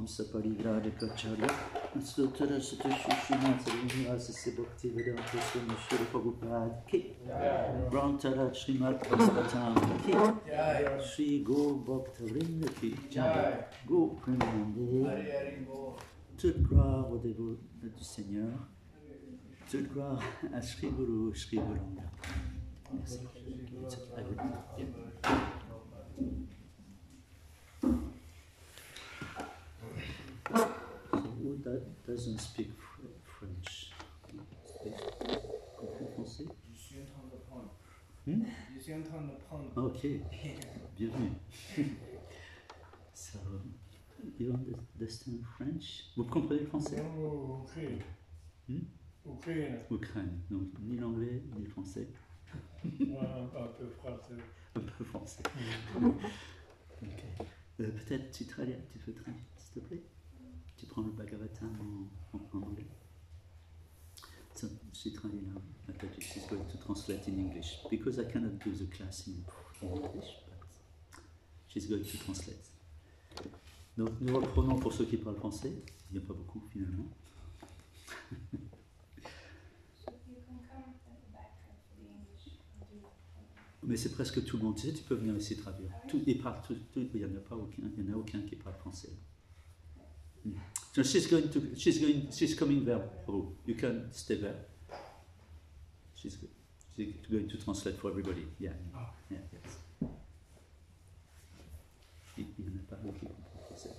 Saparigrade Kacharya, Suta Suta Shushina, Sibakti Vedanta Swami Prabhupada Ki, Brantara Srimad Bhagavatam Ki, Shri Go Bhaktavinda Ki, Go Premanande, toute gloire au dévot du Seigneur, toute gloire à Shri Guru, Shri Guru. Merci. Who doesn't speak French? Comprends français? Je suis en train d'apprendre. Je suis en train d'apprendre. Ok, bienvenue. So, you understand French? Vous comprenez le français? Non, Ukraine. Ukraine, donc ni l'anglais ni le français. Un peu français. Un peu français. Ok. Peut-être tu peux traduire, s'il te plaît? Tu prends le Bhagavatam en anglais. So, Citra, Mataji, she's going to translate in English. Because I cannot do the class in English, but she's going to translate. Donc nous reprenons pour ceux qui parlent français. Il n'y a pas beaucoup finalement. Mais c'est presque tout le monde. Tu sais, tu peux venir ici traduire. Tout, il n'y en a pas aucun. Il n'y en a aucun qui parle français. So she's coming there. Oh, you can stay there. She's going to translate for everybody. Yeah. Yes. Il n'y en a pas beaucoup qui comprennent français.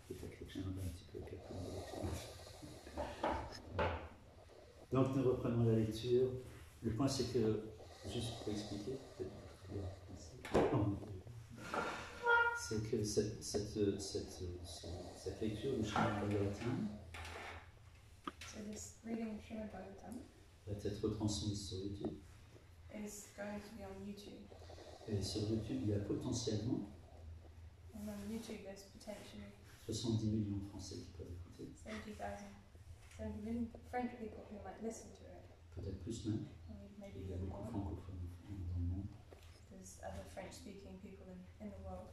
Peut-être que j'ai un petit peu quelques mots. Donc nous reprenons la lecture. Le point c'est que, juste pour expliquer, c'est que cette lecture du Srimad Bhagavatam So this reading of Srimad Bhagavatam va être retransmise sur YouTube. is going to be on YouTube. Et sur YouTube, il y a potentiellement And on YouTube there's potentially 70 millions de Français qui peuvent écouter. 70 million French people who might listen to it. Peut-être plus même. Maybe Il y a even beaucoup de more. francophones dans le monde. There's other French-speaking people in the world.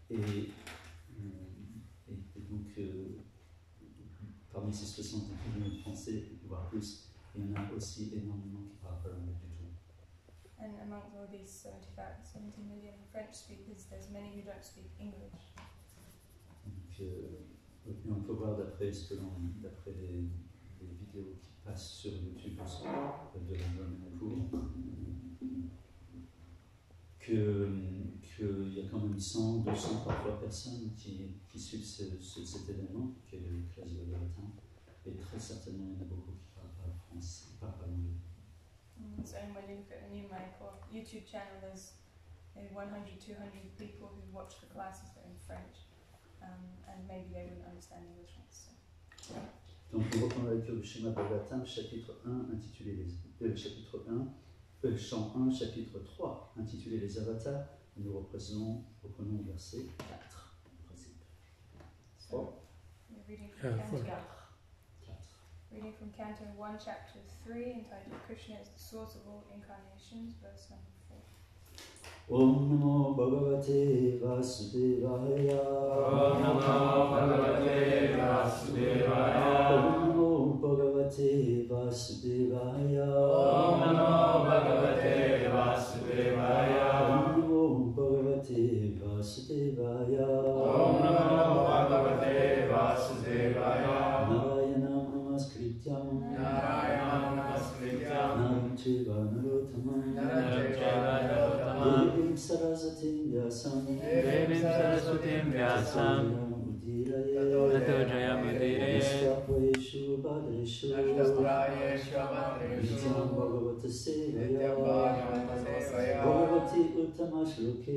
Et donc, parmi ces 70 millions de Français, voire plus, il y en a aussi énormément qui ne parlent pas l'anglais du tout. And among all these 70 million French speakers, there's many who don't speak English. Donc, et on peut voir d'après les vidéos qui passent sur YouTube de la qu'il y a quand même 100, 200 parfois personnes qui suivent cet événement, qui est le classe de Bhagavatam, et très certainement il y en a beaucoup qui ne parlent pas français, qui ne parlent pas l'anglais. So when you look at the New Mayapur YouTube channel, there's 100, 200 people who watch the classes that are in French, and maybe they wouldn't understand English ones. So. Donc on reprend la lecture du Srimad Bhagavatam, chapitre 1, intitulé chapitre 1, chant 1, chapitre 3, intitulé Les Avatars, et nous reprenons verset 4, en principe. So, we're reading from Reading from Canto 1, Chapter 3, entitled Krishna is the source of all incarnations, verse number 4. Om Namo Bhagavate Vasudevaya. Om Namo Bhagavate Vasudevaya. Om Namo Bhagavate Vasudevaya. Om Namo Bhagavate Vasudevaya. Om Namo Bhagavate Vasudevaya. Om Namo Bhagavate Vasudevaya. Narayanam Namaskrityam. Narayanam Namaskrityam. Naram Chaiva Narottamam. Naram Chaiva Narottamam. Devim Sarasatim Vyasam. Devim Saraswatim Vyasam. Tato Jayamudire. Nishtaprayeshu Bhadreshu. Nityam Bhagavata Sevaya. Bhagavati Uttama Shloke.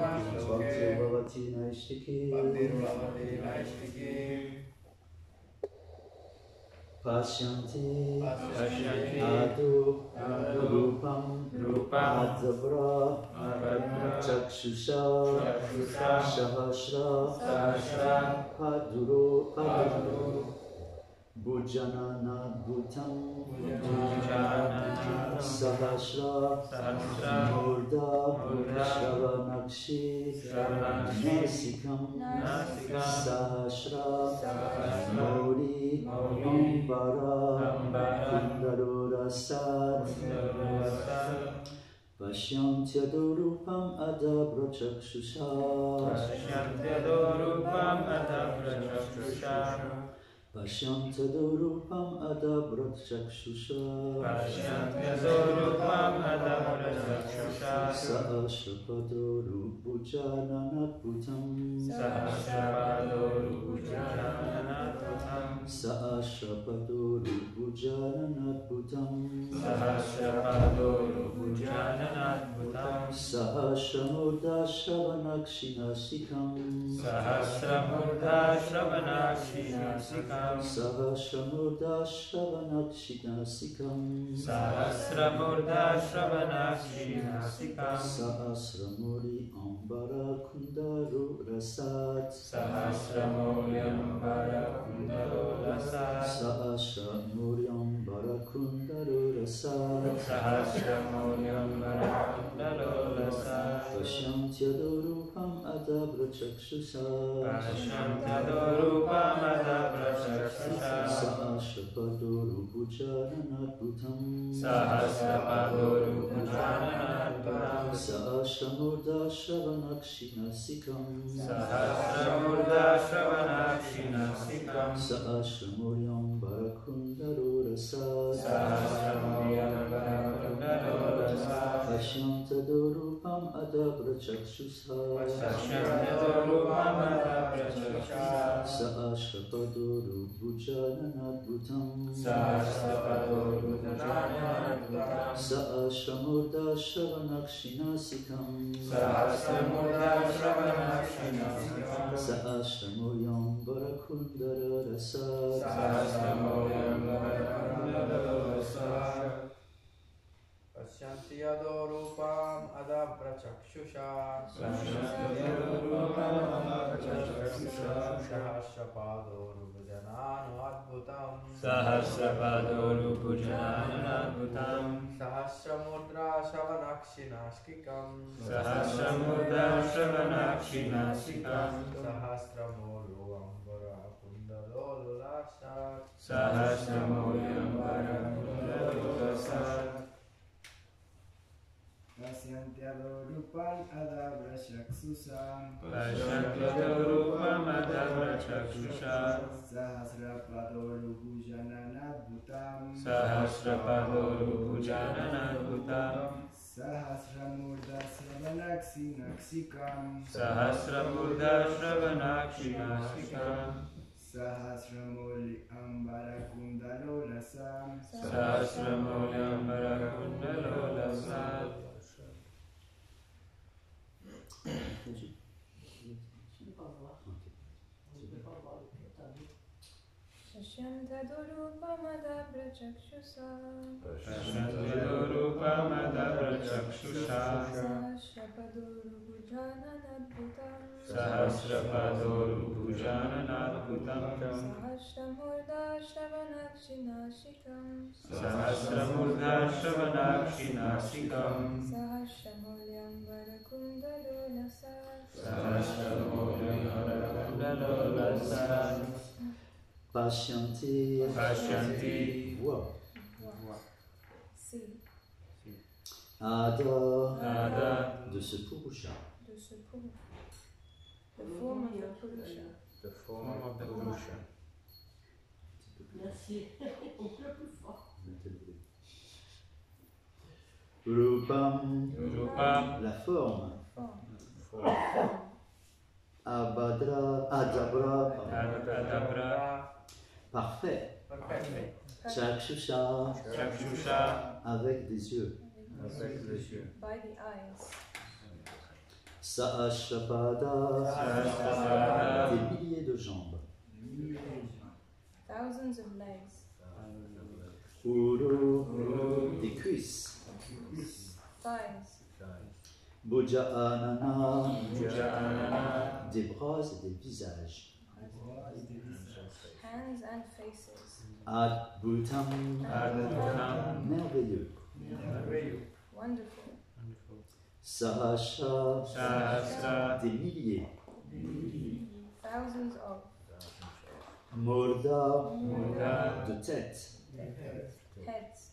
Bhakti Bhavati Naishtike. Pashyanti Adu Rupam Adabra Chakshusha Sahasra Paduro Bhujanana Bhutam Sahasra Murda Shravanakshi Nasikam Sahasra Mori Ambara Kundarura Sat Pashyantyadarupam Adabra Chakshusha Pashyantyadarupam Adabra Chakshusha Sahasrapadoru Bhujananatputam Sahasrapadoru Bhujananatputam Sahasramurda Shravanakshinashikam Sahasramurda Shravanakshinashikam Sahasramuri Ambara Kundaru Rasat Sahasramuri Ambara Kundaru Rasat Pashyantyadarupam Adabra Chakshusha Sahasrapadoru Bhujananatputam Sahasramurda Shravanakshinashikam Sahasramuryam Barakundaru Rasat Pashyantyadarupam Adabra Chakshusha Sahasrapadoru Sahasrapadoru Bhujananadbhutam Sahasrapadoru Bhujananadbhutam Sahasramurda Shravanakshinasitam Sahasramurda Shravanakshinasitam Sahasramoyam Varakundara Rasa Sahasramoyam Varakundara Rasa Pashyanti adorupam adabrachakshusha Sahasrapadoru Bhujananu adbhutam Sahasrapadoru Bhujananadbhutam Sahasramudra Shavanakshinaskikam Sahasramurda Shravanakshinasitam Sahasramolu Ambara Kundalolasat Sahasramoyam Varakundara Pasyantyadorupam adabrachakshusam Pasyantyadorupam adabrachakshusha Sahasrapadoru Bhujananadbhutam Sahasrapadoru Bhujananadbhutam Sahasramurda Shravanakshinaksikam Sahasramurda Shravanakshinasitam Sahasramoli Ambara Kundalolasam Sahasramoyam Varakundalolasat Shashyantadurupamadabrachakshusha Pasyantyadorupam adabrachakshusha Sahasrapadoru Bhujananadbhutam Sahasrapadoru Bhujananadbhutam Sahasramurda Shravanakshinashikam Sahasramurda Shravanakshinasitam Sahasramolyam Varakundalolasat Sahasramoyam Varakundalolasat Pashyanti Pashyanti Voix See Ada de ce Purusha de ce Purusha, the form of the Purusha. The form of the Purusha. Merci. On peut plus fort. Rupam Rupam la forme Form. Adabra Adabra parfait Perfect. Chakshusha Chakshusha avec des yeux avec les yeux. By the eyes. Sahasrapada Sahasrapada des milliers de jambes Thousands of legs. Uru des cuisses Thighs. Bhujanana Bhujanana des bras et des visages Hands and faces. Adbhutam Adbhutam merveilleux Wonderful. Sahasra des milliers Thousands of. Murda Murda de tête Heads.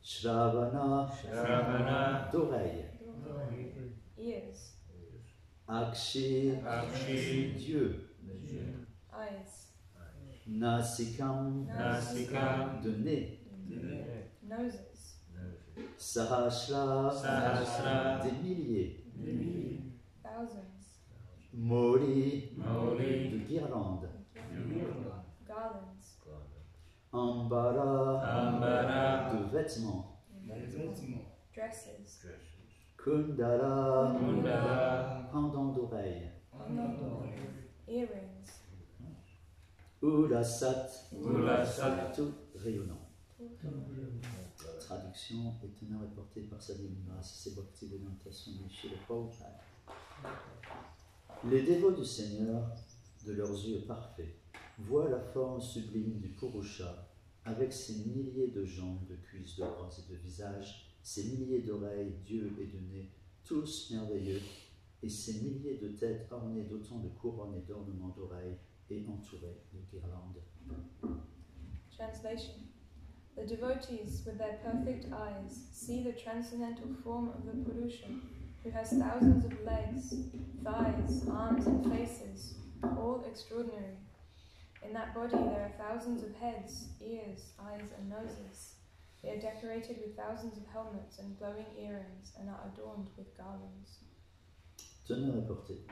Shravana Shravana d'oreilles Ears. Akshi Akshi Dieu Eyes. Nasikam Nasika de nez Noses. Sahasra des milliers Thousands. Mori Moli de guirlandes Garlands. Ambara de vêtements Dresses. Kundala Kundala pendant d'oreilles Earrings. Ulasat Ulasat tout rayonnant. Traduction étonnant reportée par sa divine grâce, c'est Bhaktivedanta Swami Srila Prabhupada. Les dévots du Seigneur, de leurs yeux parfaits, voient la forme sublime du Purusha avec ses milliers de jambes, de cuisses, de bras et de visages, ses milliers d'oreilles, d'yeux et de nez, tous merveilleux, et ses milliers de têtes ornées d'autant de couronnes et d'ornements d'oreilles et entourées de guirlandes. Translation. The devotees, with their perfect eyes, see the transcendental form of the Purusha, who has thousands of legs, thighs, arms, and faces, all extraordinary. In that body there are thousands of heads, ears, eyes, and noses. They are decorated with thousands of helmets and glowing earrings, and are adorned with garlands. Teneur reporté.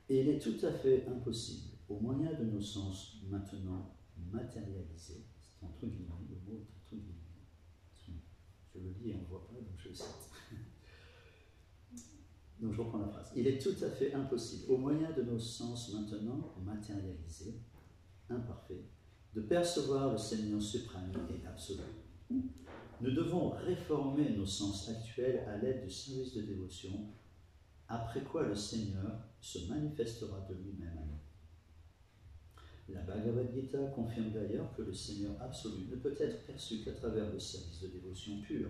Et il est tout à fait impossible au moyen de nos sens maintenant matérialisés, c'est entre guillemets, le mot est entre guillemets. Je le lis et on ne voit pas, donc je le cite. Donc je reprends la phrase. Il est tout à fait impossible, au moyen de nos sens maintenant matérialisés, imparfaits, de percevoir le Seigneur suprême et absolu. Nous devons réformer nos sens actuels à l'aide du service de dévotion, après quoi le Seigneur se manifestera de lui-même à nous. La Bhagavad Gita confirme d'ailleurs que le Seigneur absolu ne peut être perçu qu'à travers le service de dévotion pur.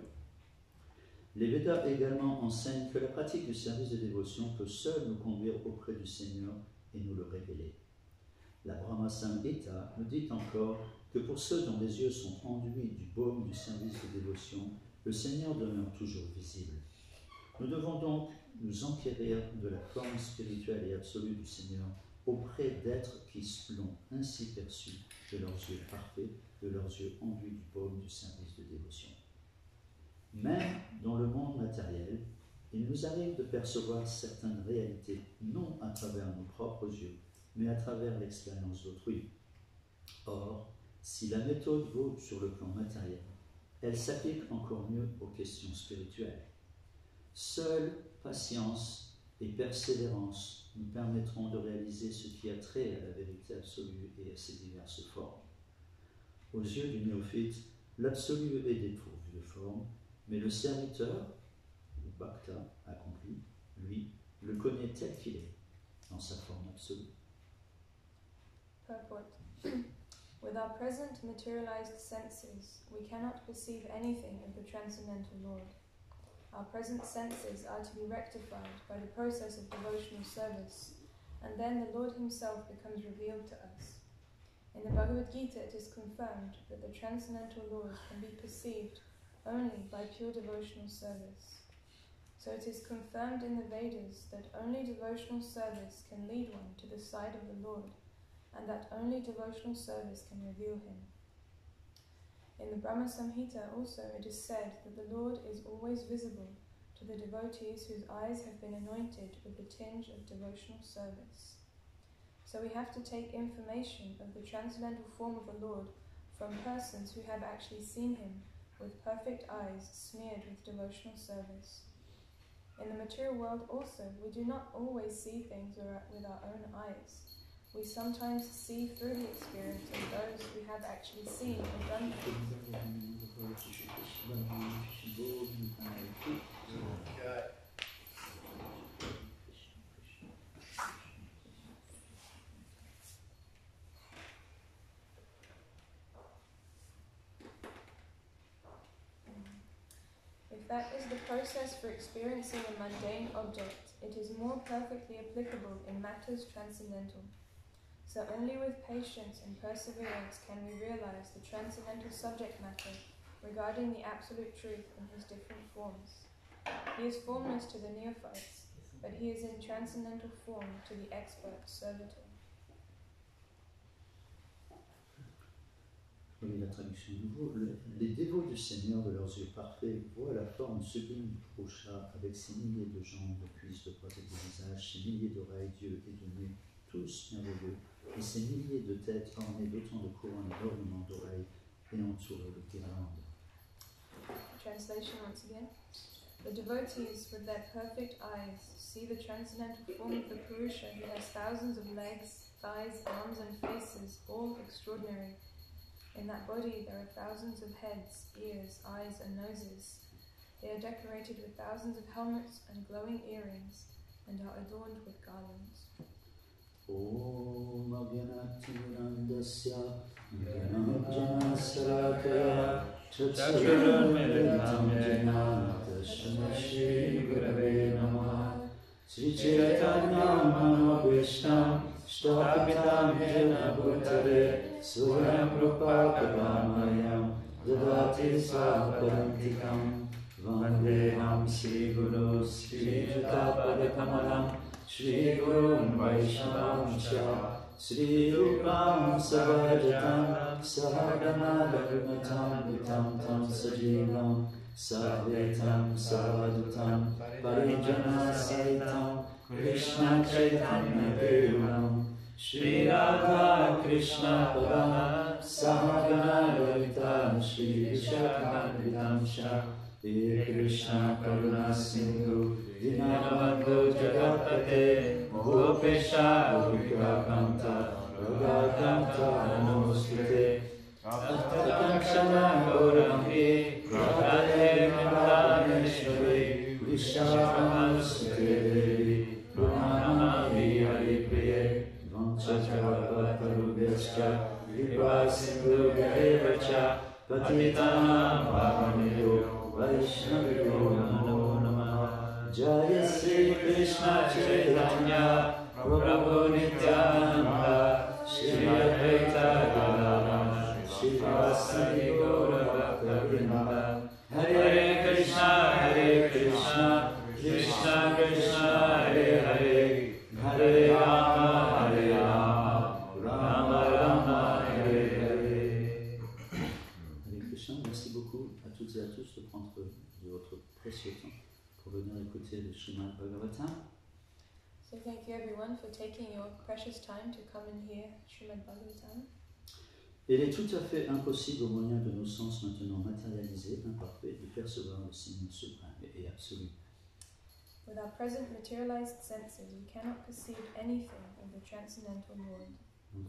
Les Védas également enseignent que la pratique du service de dévotion peut seule nous conduire auprès du Seigneur et nous le révéler. La Brahma Samhita nous dit encore que pour ceux dont les yeux sont enduits du baume du service de dévotion, le Seigneur demeure toujours visible. Nous devons donc nous enquérir de la forme spirituelle et absolue du Seigneur auprès d'êtres qui l'ont ainsi perçu de leurs yeux parfaits, de leurs yeux enduits du baume du service de dévotion. Même dans le monde matériel, il nous arrive de percevoir certaines réalités, non à travers nos propres yeux, mais à travers l'expérience d'autrui. Or, si la méthode vaut sur le plan matériel, elle s'applique encore mieux aux questions spirituelles. Seule patience et persévérance nous permettront de réaliser ce qui a trait à la vérité absolue et à ses diverses formes. Aux yeux du néophyte, l'absolu est dépourvu de forme, mais le serviteur, le bhakta accompli, lui, le connaît tel qu'il est, dans sa forme absolue. Purport. With our present materialized senses, we cannot perceive anything of the Transcendental Lord. Our present senses are to be rectified by the process of devotional service, and then the Lord Himself becomes revealed to us. In the Bhagavad Gita it is confirmed that the Transcendental Lord can be perceived only by pure devotional service. So it is confirmed in the Vedas that only devotional service can lead one to the side of the Lord, and that only devotional service can reveal Him. In the Brahma Samhita also it is said that the Lord is always visible to the devotees whose eyes have been anointed with the tinge of devotional service. So we have to take information of the transcendental form of the Lord from persons who have actually seen Him with perfect eyes smeared with devotional service. In the material world also, we do not always see things with our own eyes. We sometimes see through the experience of those who have actually seen or done things. If that is the process for experiencing a mundane object, it is more perfectly applicable in matters transcendental. So only with patience and perseverance can we realize the transcendental subject matter regarding the absolute truth in his different forms. He is formless to the neophytes, but he is in transcendental form to the expert servitor. Oui, la traduction de nouveau. Les dévots du Seigneur de leurs yeux parfaits voient la forme sublime du Purusha avec ses milliers de jambes, de cuisses, de poitrines, de visages, ses milliers d'oreilles, d'yeux et de nez, tous merveilleux, et ses milliers de têtes ornées d'autant de couronnes et d'ornements d'oreilles et entourées de guirlandes. Translation once again. The devotees with their perfect eyes see the transcendental form of the Purusha who has thousands of legs, thighs, arms and faces, all extraordinary. In that body there are thousands of heads, ears, eyes and noses. They are decorated with thousands of helmets and glowing earrings and are adorned with garlands. Om Agyanatimirandasya Gyanajana Sarakaya Chaturmilitam Jena Tasmai Shri Gurave Namaha Sri Chaitanya Manobhishtam Shtapitam Jena Bhutale Swayam Rupa Kadamayam Dadati Svaparantikam Vandeham Sri Guru Sri Jutapadakamalam Shri Gurun Vaishnavam Cha Sri Rupam Savajatan Sahagana Raghunatam Vitam Tam Sajivam Sadvetam Savadutam Parijana Saitam Krishna Chaitanya Devam Shri Radha Krishna Parama Sahagana Lalita Shri Vishakhanvitamsha He Krishna Karuna Sindhu Dinabandhu Jagatpate Gopesha Gopikakanta Radhakanta Namostute Takshana Gaurangi Radhe Vrindavaneshwari Vishakhanvasute Devi Pranamami Haripriye Vanchakarvatarubhyascha Vipa Sindhu Garevacha Patitanam Pavanyo Vaishnavyo Namo Namaha Jaya Sri Krishna Chaitanya Prabhu Nityananda Shri Advaita Gadadhara Shri Vasari Gaura Bhakta Hare Krishna Krishna Krishna Hare Hare Hare Rama Rama Rama Hare Hare. Hare Krishna, merci beaucoup à toutes et à tous de prendre de votre précieux temps pour venir écouter le Srimad Bhagavatam. So thank you everyone for taking your precious time to come and hear Srimad Bhagavatam. Il est tout à fait impossible au moyen de nos sens maintenant matérialisés, imparfaits, de percevoir le signe suprême et absolu. With our present materialized senses, we cannot perceive anything of the transcendental Lord. Donc,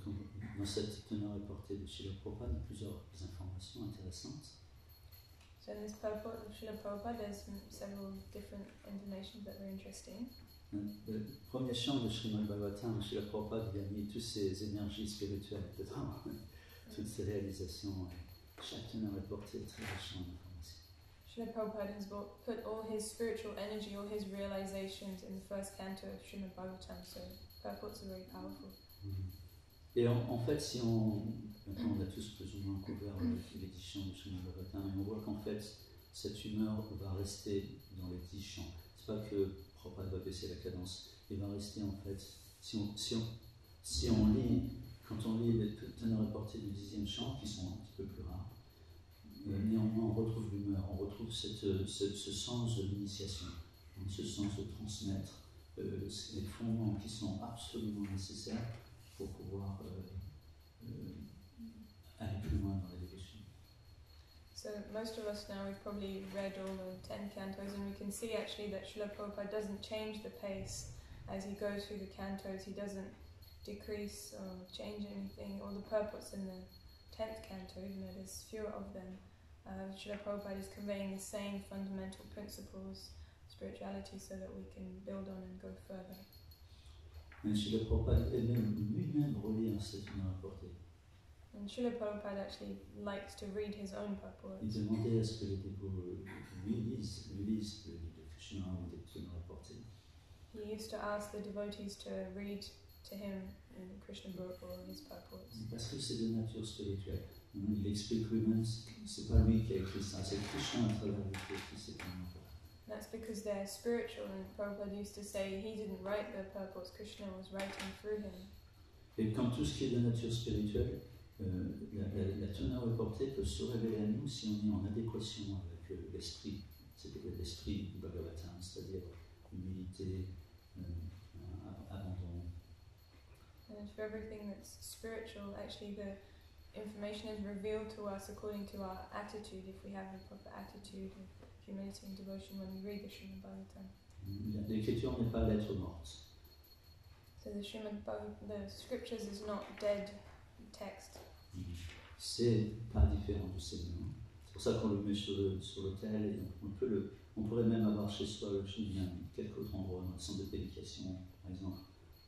dans cette teneur et portée de Srila Prabhupada, il y a plusieurs informations intéressantes. So in this purport of Srila Prabhupada, there's several different information that are interesting. Le premier chant de Srimad Bhagavatam, Srila Prabhupada il a mis toutes ces énergies spirituelles dedans, toutes ces réalisations. Chaque teneur est portée très riche en informations. Srila Prabhupada has put all his spiritual energy, all his realizations in the first canto of Srimad Bhagavatam, so purports are very powerful. Et en fait, si maintenant on a tous plus ou moins couvert les 10 chants de Srimad Bhagavatam, et on voit qu'en fait, cette humeur va rester dans les 10 chants. C'est pas que Prabhupada va baisser la cadence, il va rester en fait, si on lit, quand on lit les teneurs et portées du 10e chant, qui sont un petit peu plus rares, néanmoins on retrouve l'humeur, on retrouve ce sens de l'initiation, ce sens de transmettre les fondements qui sont absolument nécessaires pour pouvoir aller plus loin dans la dévotion. So most of us now, we've probably read all the 10 cantos, and we can see actually that Srila Prabhupada doesn't change the pace as he goes through the cantos. He doesn't decrease or change anything. All the purports in the 10th canto, even though there's fewer of them, Srila Prabhupada is conveying the same fundamental principles, spirituality, so that we can build on and go further. Mais Srila Prabhupada lui-même relit cette teneur et portée. And Srila Prabhupada actually likes to read his own purports. Il demandait à ce que les dévots lui lisent le livre de Krishna ou des teneurs et portées. He used to ask the devotees to read to him in Krishna book or his purports. Parce que c'est de nature spirituelle. Il explique lui-même, c'est pas lui qui a écrit ça, c'est Krishna à travers lui qui a écrit ces teneurs et portées. That's because they're spiritual, and Prabhupada used to say he didn't write the purports, Krishna was writing through him. Et quand tout ce qui est de nature spirituelle, la teneur et portée peut se révéler à nous si on est en adéquation avec l'esprit, l'esprit du Bhagavatam, c'est-à-dire humilité, abandon. And for everything that's spiritual, actually the information is revealed to us according to our attitude, if we have a proper attitude of humility and devotion when we read the Srimad Bhagavatam. L'écriture n'est pas lettre morte. So the the scriptures is not dead text. C'est pas différent du Seigneur. C'est pour ça qu'on le met sur l'autel et on pourrait même avoir chez soi le Srimad, quelques autres endroits dans le centre de prédication, par exemple,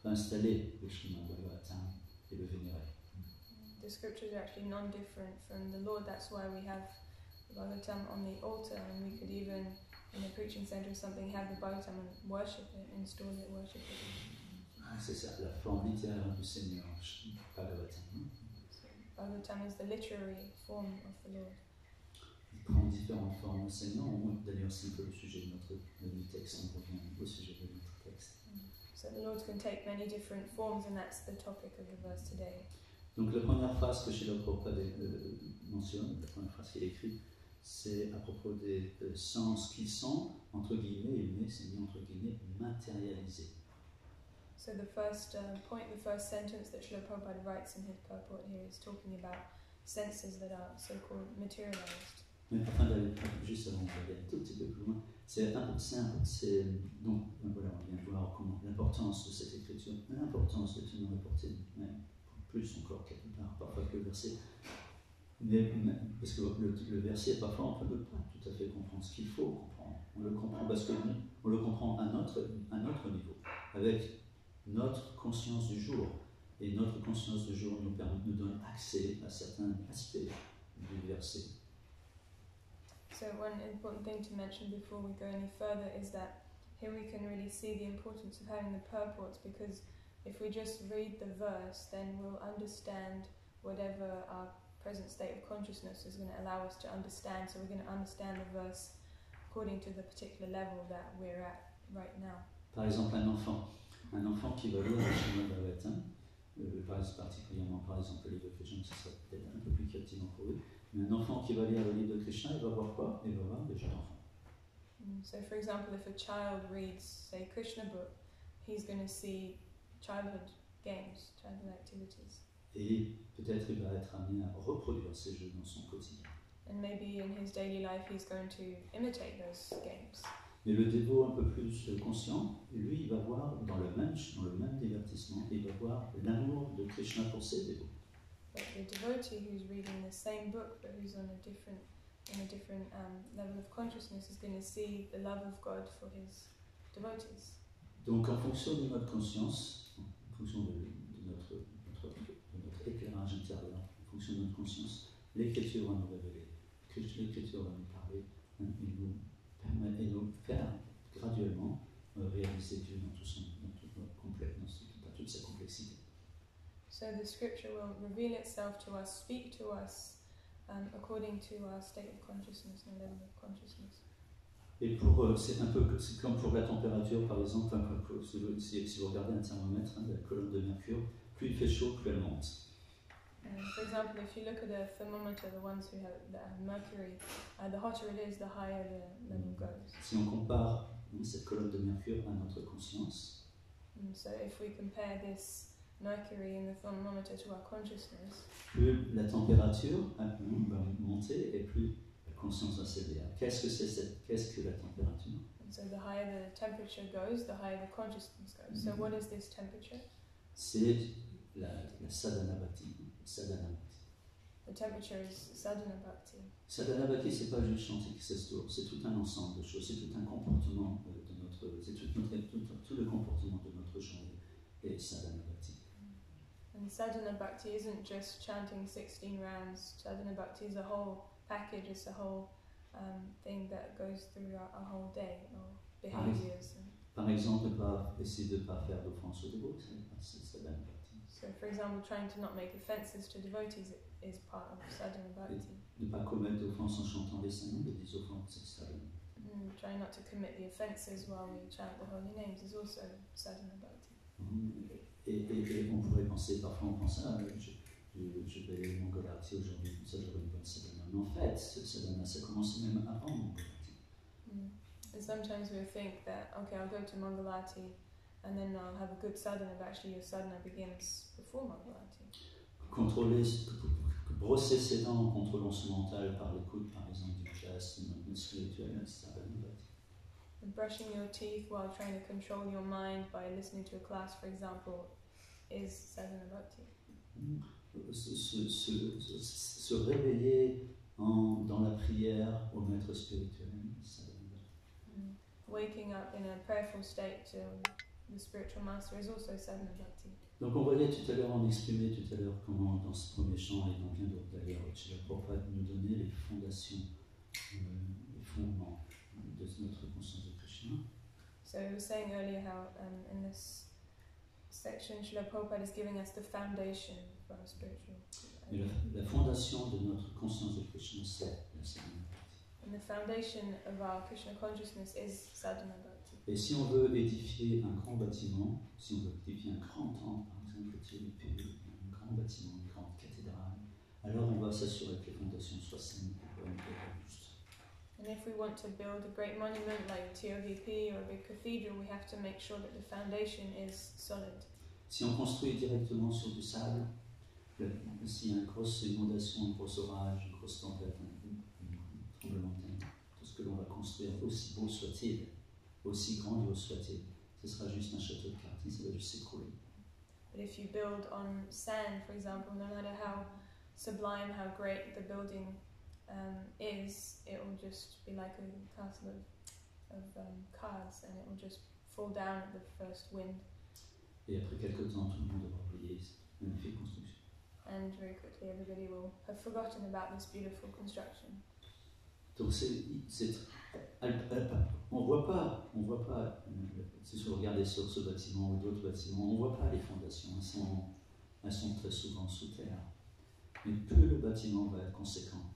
pour installer le Srimad Bhagavatam et le vénérer. The scriptures are actually non-different from the Lord. That's why we have the Bhagavatam on the altar, and we could even, in a preaching center or something, have the Bhagavatam and worship it, install it, worship it. C'est ça, la forme littéraire du Seigneur, Bhagavatam. Bhagavatam is the literary form of the Lord. Il prend différentes formes au Seigneur. D'ailleurs, c'est un peu le sujet de notre texte. On revient au sujet de notre texte. So the Lord can take many different forms, and that's the topic of the verse today. Donc la première phrase que Srila Prabhupada mentionne, la première phrase qu'il écrit, c'est à propos des sens qui sont, entre guillemets, et mais c'est mis entre guillemets, matérialisés. So the first point, the first sentence that Srila Prabhupada writes in his purport here is talking about senses that are so-called materialized. Mais afin d'aller juste avant d'aller un tout petit peu plus loin, donc voilà, on vient voir comment l'importance de cette écriture, l'importance de tenir la portée, même plus encore quelque part, parfois que le verset. Mais parce que le verset, parfois on ne peut pas tout à fait comprendre ce qu'il faut comprendre. On le comprend parce que on le comprend à notre niveau, avec notre conscience du jour. Et notre conscience du jour nous donne accès à certains aspects du verset. So one important thing to mention before we go any further is that here we can really see the importance of having the purports, because if we just read the verse, then we'll understand whatever our present state of consciousness is going to allow us to understand. So we're going to understand the verse according to the particular level that we're at right now. Par exemple, un enfant qui va lire le Srimad Bhagavatam, particulièrement par exemple le livre de Krishna, ça sera peut-être un peu plus captivant pour eux, mais un enfant qui va lire le livre de Krishna, il va voir quoi? Il va voir des jeux d'enfants. So for example, if a child reads, say, Krishna book, he's going to see childhood games, childhood activities. Et peut-être il va être amené à reproduire ces jeux dans son quotidien. And maybe in his daily life he's going to imitate those games. Mais le dévot un peu plus conscient, lui, il va voir dans le même divertissement, il va voir l'amour de Krishna pour ses dévots. But the devotee who's reading the same book but who's on a different level of consciousness is going to see the love of God for his devotees. Donc en fonction de notre conscience, en fonction de notre éclairage intérieur, en fonction de notre conscience, l'écriture va nous révéler, l'écriture va nous parler, et nous faire graduellement réaliser Dieu dans toute sa complexité. So the scripture will reveal itself to us, speak to us according to our state of consciousness and level of consciousness. Et c'est comme pour la température, par exemple, si vous regardez un thermomètre, la colonne de mercure, plus il fait chaud, plus elle monte. For example, if you look at a thermometer, the ones that have mercury, the hotter it is, the higher the level goes. Si on compare cette colonne de mercure à notre conscience, So if we compare this mercury in the thermometer to our consciousness, plus la température va monter et plus la conscience va s'élever. Qu'est-ce que la température? And so the higher the temperature goes, the higher the consciousness goes. So what is this temperature? C'est la sadhana bhakti. The temperature is sadhana bhakti. Sadhana bhakti, c'est pas juste chanter qui s'estoure, c'est tout un ensemble de choses, c'est tout un comportement tout le comportement de notre journée est sadhana bhakti. And sadhana bhakti isn't just chanting 16 rounds. Sadhana bhakti is a whole package. It's a whole thing that goes through our whole day, our behaviors. Par exemple, essayer de ne pas faire d'offense aux dévots, c'est sadhana bhakti. So, for example, trying to not make offences to devotees is part of sadhana bhakti. Ne pas commettre d'offense en chantant les saints noms, mais des offenses, c'est sadhana. Trying not to commit the offences while we chant the holy names is also sadhana bhakti. Et on pourrait penser, parfois on pense, je vais aller au Mongolati aujourd'hui, comme ça j'aurai une bonne sadhana. Mais en fait, ce sadhana, ça commence même avant Mongolati. And sometimes we think that, okay, I'll go to Mongolati and then I'll have a good sadhana, but actually your sadhana begins before Mongolati. Brosser ses dents en contrôlant son mental par l'écoute, par exemple, du jazz, du movement spirituel, c'est sadhana bhakti. And brushing your teeth while trying to control your mind by listening to a class, for example, is sadhana bhakti. Se réveiller dans la prière au maître spirituel, sadhana bhakti. Waking up in a prayerful state to the spiritual master is also sadhana bhakti. Donc on voyait tout à l'heure, on exprimait tout à l'heure comment dans ce premier chant et dans bien d'autres d'ailleurs, Srila Prabhupada nous donnait les fondations, les fondements de notre conscience de Krishna. So we were saying earlier how in this section Srila Prabhupada is giving us the foundation for our spiritual. Mais la fondation de notre conscience de Krishna, c'est la sadhana bhakti. And the foundation of our Krishna consciousness is sadhana bhakti. Et si on veut édifier un grand bâtiment, si on veut édifier un grand temple, par exemple, un grand bâtiment, une grande cathédrale, alors on va s'assurer que les fondations soient saines et bonnes et robustes. And if we want to build a great monument like TOVP or a big cathedral, we have to make sure that the foundation is solid. Si on construit directement sur du sable, s'il y a une grosse inondation, un gros orage, une grosse tempête, un tremblement de terre, tout ce que l'on va construire, aussi beau soit-il, aussi grandiose soit-il, ce sera juste un château de cartes, ça va juste s'écrouler. But if you build on sand, for example, no matter how sublime, how great the building is, it will just be like a castle of cards, and it will just fall down at the first wind. Et après quelques temps, tout le monde aura oublié cette magnifique construction. And very quickly everybody will have forgotten about this beautiful construction. Donc on voit pas, si vous regardez sur ce bâtiment ou d'autres bâtiments, on ne voit pas les fondations, elles sont très souvent sous terre. Mais plus le bâtiment va être conséquent,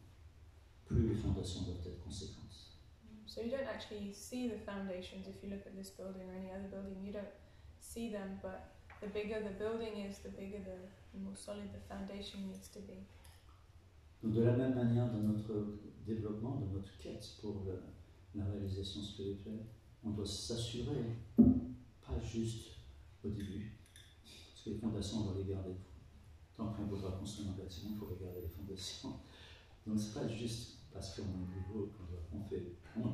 plus les fondations doivent être conséquentes. So you don't actually see the foundations if you look at this building or any other building. You don't see them, but the bigger the building is, the bigger the more solid the foundation needs to be. Donc de la même manière, dans notre développement, dans notre quête pour la réalisation spirituelle, on doit s'assurer, pas juste au début, parce que les fondations, on doit les garder. Tant qu'on voudra construire un bâtiment, il faut regarder les fondations. Donc c'est pas juste parce qu'on est nouveau,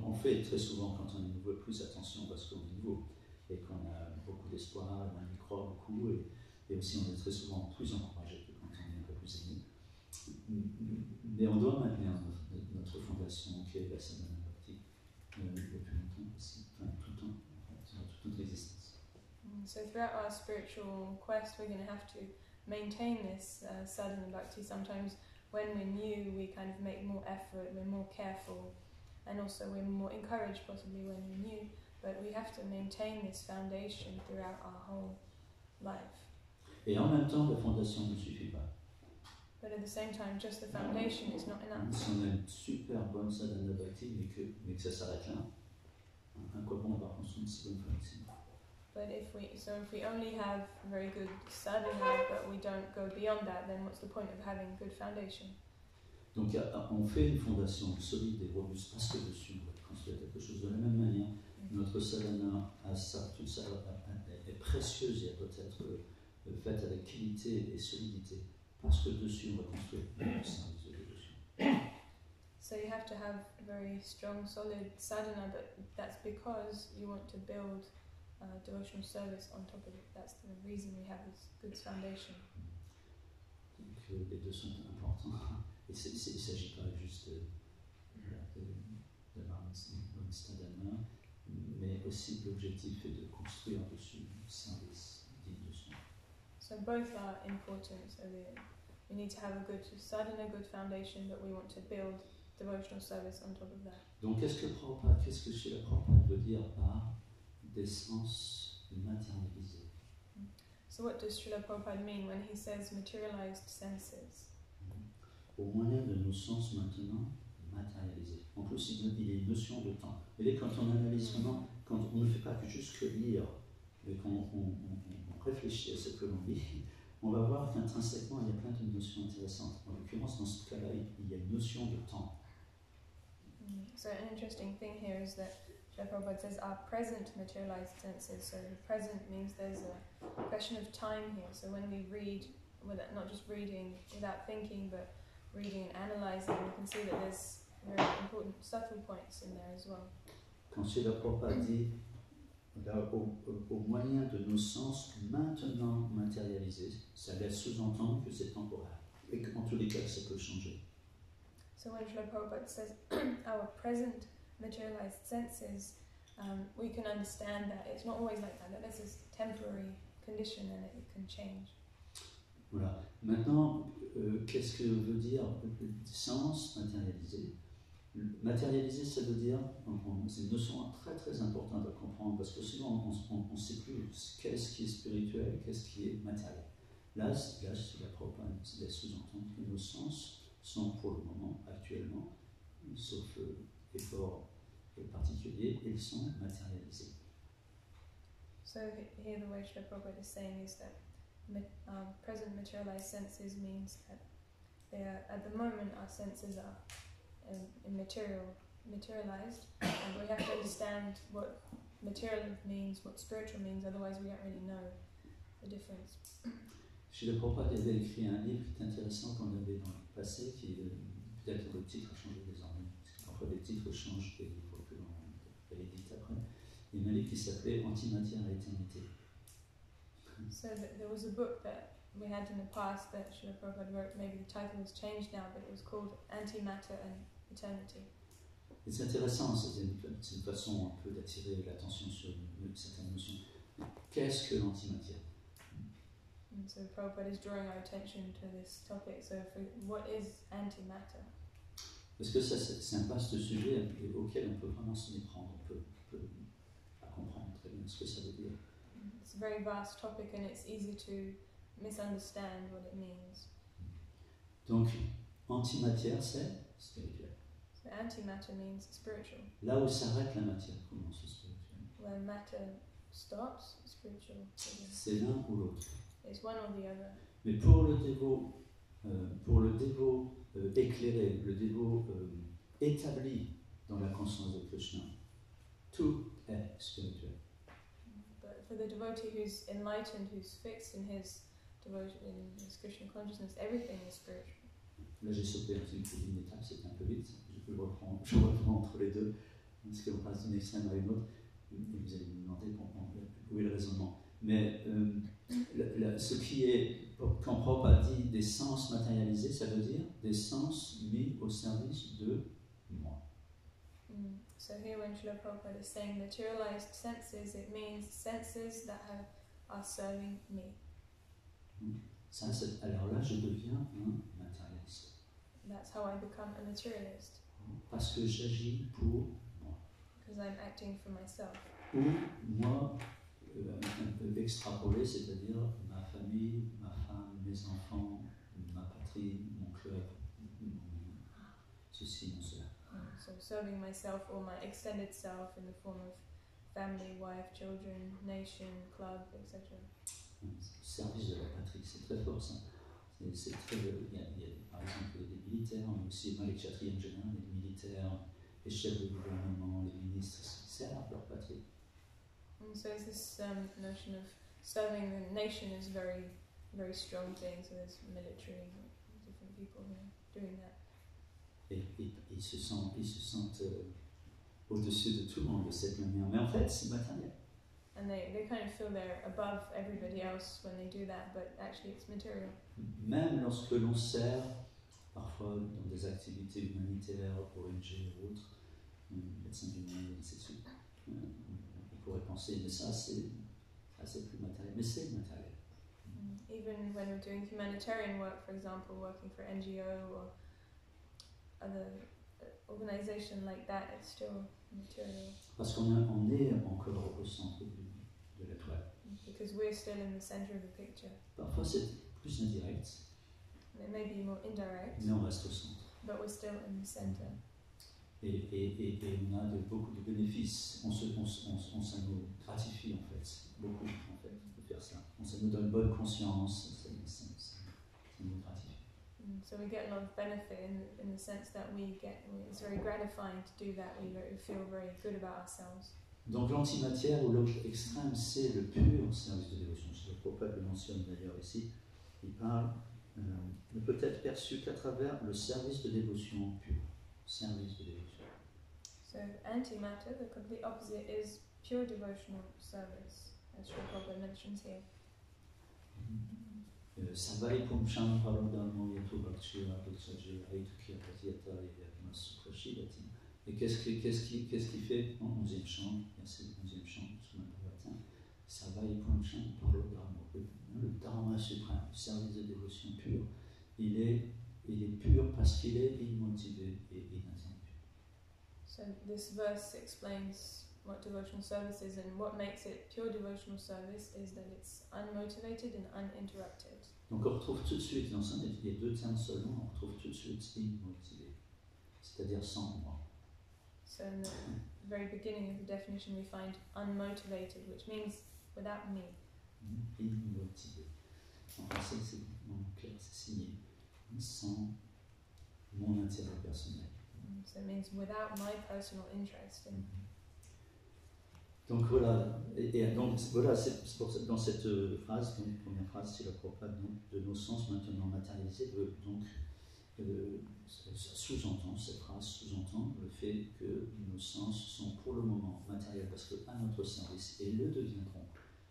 on fait très souvent quand on est nouveau plus attention parce qu'on est nouveau et qu'on a beaucoup d'espoir, on y croit beaucoup et aussi on est très souvent plus encouragé que quand on est un peu plus aîné. Mais on doit maintenir notre fondation qui est la sadhana bhakti le plus longtemps possible, enfin tout le temps, dans toute notre existence. So throughout our spiritual quest, we're going to have to maintain this sadhana bhakti. Sometimes when we're new, we kind of make more effort, we're more careful, and also we're more encouraged possibly when we're new, but we have to maintain this foundation throughout our whole life. Et en même temps, la fondation ne suffit pas. But at the same time, just the foundation is not enough. Si on a une super bonne sadhana bhakti, mais que ça s'arrête là, à quoi bon avoir construit une si bonne fondation? But if we only have very good sadhana, but we don't go beyond that, then what's the point of having good foundation? Donc on fait une fondation solide et robuste parce que dessus on va construire quelque chose. De la même manière, notre sadhana a ça, tout ça est précieuse et elle doit être faite avec qualité et solidité parce que dessus on va construire le service de l'évolution. So you have to have very strong, solid sadhana, but that's because you want to build devotional service on top of it. That's the reason we have this good foundation. Donc les deux sont importants. Et il ne s'agit pas juste d'avoir une sadhana, mais aussi l'objectif est de construire dessus un service digne de soi. So both are important. So we need to have a good sadhana, good foundation, but we want to build devotional service on top of that. Donc qu'est-ce que Srila Prabhupada veut dire par des sens matérialisés? So what does Srila Prabhupada mean when he says materialized senses? Au moyen de nos sens maintenant matérialisés. En plus, il y a une notion de temps. Et quand on analyse vraiment, quand on ne fait pas que juste que lire, mais qu'on réfléchit à ce que l'on lit, on va voir qu'intrinsèquement, il y a plein de notions intéressantes. En l'occurrence, dans ce cas-là, il y a une notion de temps. So an interesting thing here is that Srila Prabhupada says our present materialized senses. So the present means there's a question of time here. So when we read, not just reading without thinking, but reading and analysing, we can see that there's very important subtle points in there as well. Quand Srila Prabhupada dit au moyen de nos sens maintenant matérialisés, ça laisse sous-entendre que c'est temporaire et qu'en tous les cas ça peut changer. So when Srila Prabhupada says our present materialized senses, we can understand that it's not always like that this is a temporary condition and it can change. Voilà. Maintenant, qu'est-ce que veut dire sens matérialisé? Matérialisé, ça veut dire, c'est une notion très très importante à comprendre parce que souvent on ne sait plus qu'est-ce qui est spirituel et qu'est-ce qui est matériel. Là, c'est la Prabhupada laisse sous-entendre que nos sens sont pour le moment, actuellement, sauf effort particulier, ils sont matérialisés. So here the way Srila Prabhupada is saying is that present materialized senses means that they are, at the moment our senses are in material materialized, and we have to understand what material means, what spiritual means, otherwise we don't really know the difference. Srila Prabhupada avait écrit un livre qui est intéressant qu'on avait dans le passé, qui peut-être le titre a changé désormais, parce que parfois les titres changent des livres que l'on réédite après. Il y a un livre qui s'appelait Antimatière à éternité. So there was a book that we had in the past that Srila Prabhupada wrote, maybe the title has changed now, but it was called Antimatter and Eternity. Et c'est intéressant, c'est une façon un peu d'attirer l'attention sur certaines notions. Qu'est-ce que l'antimatière? And so Prabhupada is drawing our attention to this topic. So what is antimatter? Parce que ça, c'est un vaste sujet auquel on peut vraiment se méprendre, on peut pas comprendre très bien ce que ça veut dire. It's a very vast topic and it's easy to misunderstand what it means. Donc, antimatière, c'est spirituel. So antimatter means spiritual. Là où s'arrête la matière, commence le spirituel. Where matter stops, spiritual begins. C'est l'un ou l'autre. It's one or the other. Mais pour le dévot éclairé, le dévot établi dans la conscience de Krishna, tout est spirituel. But for the devotee who's enlightened, who's fixed in his devotion, in his Krishna consciousness, everything is spiritual. Là, j'ai sauté une étape, c'était un peu vite. Je reprends entre les deux, parce qu'on passe d'une extrême à une autre, et vous allez me demander où est le raisonnement. Mais ce qui est, quand Prabhupada dit des sens matérialisés, ça veut dire des sens mis au service de moi. So here when Srila Prabhupada is saying materialized senses, it means senses that are serving me. Ça, alors là, je deviens un matérialiste. That's how I become a materialist. Parce que j'agis pour moi. Because I'm acting for myself. Ou moi, un peu extrapolé, c'est-à-dire ma famille, ma femme, mes enfants, ma patrie, mon club, ceci, mon cela. So serving myself or my extended self in the form of family, wife, children, nation, club, etc. Service de la patrie, c'est très fort ça. C'est très, par exemple les militaires, mais aussi les kshatriyas en général, les militaires, les chefs de gouvernement, les ministres, servent leur patrie. And so this notion of serving the nation is a very, very strong thing. So there's military, different people who are doing that. Et ils se sentent au-dessus de tout le monde de cette manière. Mais en fait, c'est matériel. And they kind of feel they're above everybody else when they do that, but actually it's material. Même lorsque l'on sert, parfois dans des activités humanitaires, ONG ou autres, médecins du monde, ainsi de suite, on pourrait penser, mais ça c'est plus matériel. Mais c'est matériel. Even when we're doing humanitarian work, for example, working for NGO or other organization like that, it's still material. Parce qu'on est encore au centre de la toile. Because we're still in the center of the picture. Parfois c'est plus indirect. It may be more indirect. Mais on reste au centre. But we're still in the center. Et on a beaucoup de bénéfices. Ça nous gratifie en fait, beaucoup en fait, de faire ça. Ça nous donne bonne conscience, ça nous gratifie. So we get a lot of benefit in the sense that it's very gratifying to do that. We feel very good about ourselves. Donc l'antimatière ou l'autre extrême, c'est le pur service de dévotion. Je ne sais pas le mentionne d'ailleurs ici. Il parle ne peut être perçu qu'à travers le service de dévotion pur. Service de dévotion. So antimatter, the complete opposite, is pure devotional service, as Sri Prabhupada mentions here. Savai Pumcham Parodamo Yato Bhakshira Bhaksaji Aitukia Patiata Yatma Suprashilati. Et qu'est-ce qui fait en 11e chant, verset 11e chant, Srimad Bhagavatam, Savai Pumcham Parodamo, le dharma suprême, le service de dévotion pur, il est pur parce qu'il est immotivé et inattendu. So this verse explains what devotional service is, and what makes it pure devotional service is that it's unmotivated and uninterrupted. Donc on retrouve tout de suite, dans les deux termes seulement, on retrouve tout de suite immotivé, c'est-à-dire sans moi. So in the very beginning of the definition we find unmotivated, which means without me. Immotivé. En français, c'est clair, c'est signé. Sans mon intérêt personnel. So it means without my personal interest in. Donc voilà, et donc voilà, c'est pour ça, dans cette phrase, donc première phrase, c'est la propagande de nos sens maintenant matérialisés, donc sous-entend, cette phrase sous-entend le fait que nos sens sont pour le moment matériels parce qu'à notre service, et le deviendront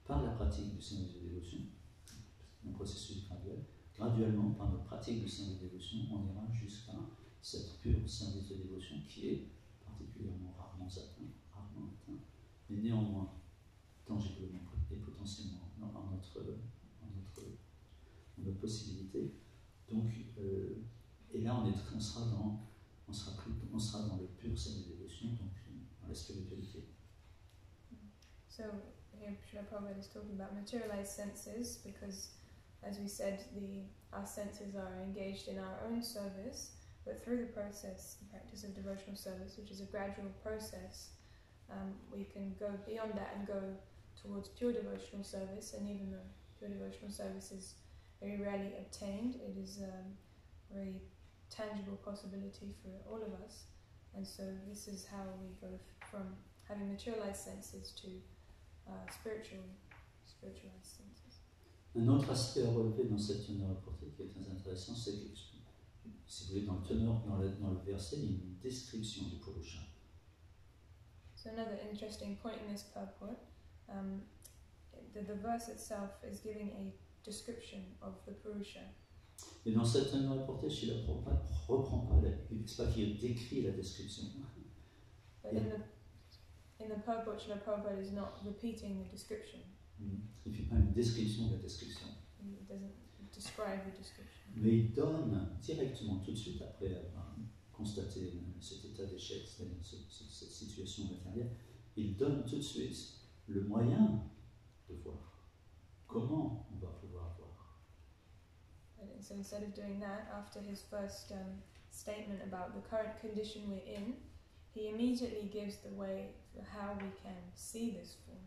par la pratique du service de dévotion, un processus graduel, graduellement par notre pratique du service de dévotion, on ira jusqu'à cette pure service de dévotion qui est particulièrement rarement atteint, mais néanmoins tangiblement et potentiellement en notre possibilité. Donc, et là on sera dans le pur service de dévotion, donc dans la spiritualité. So here Srila Prabhupada is talking about materialized senses because, as we said, our senses are engaged in our own service, but through the practice of devotional service, which is a gradual process, we can go beyond that and go towards pure devotional service. And even though pure devotional service is very rarely obtained, it is a very tangible possibility for all of us. And so this is how we go from having materialized senses to spiritualized senses. Un autre aspect à relever dans cette teneur apportée qui est très intéressant, c'est que, si vous voulez, dans le verset, il y a une description du Purusha. So another interesting point in this purport, the verse itself is giving a description of the Purusha. Et dans cette teneur apportée, Srila Prabhupada ne reprend pas, c'est pas qu'il décrit la description. But in the purport, Srila Prabhupada is not repeating the description. Il ne fait pas une description de la description. He doesn't describe the description. Mais il donne directement, tout de suite après avoir constaté cet état d'échec, c'est-à-dire cette situation matérielle, il donne tout de suite le moyen de voir. Comment on va pouvoir voir. And so instead of doing that, after his first statement about the current condition we're in, he immediately gives the way for how we can see this form.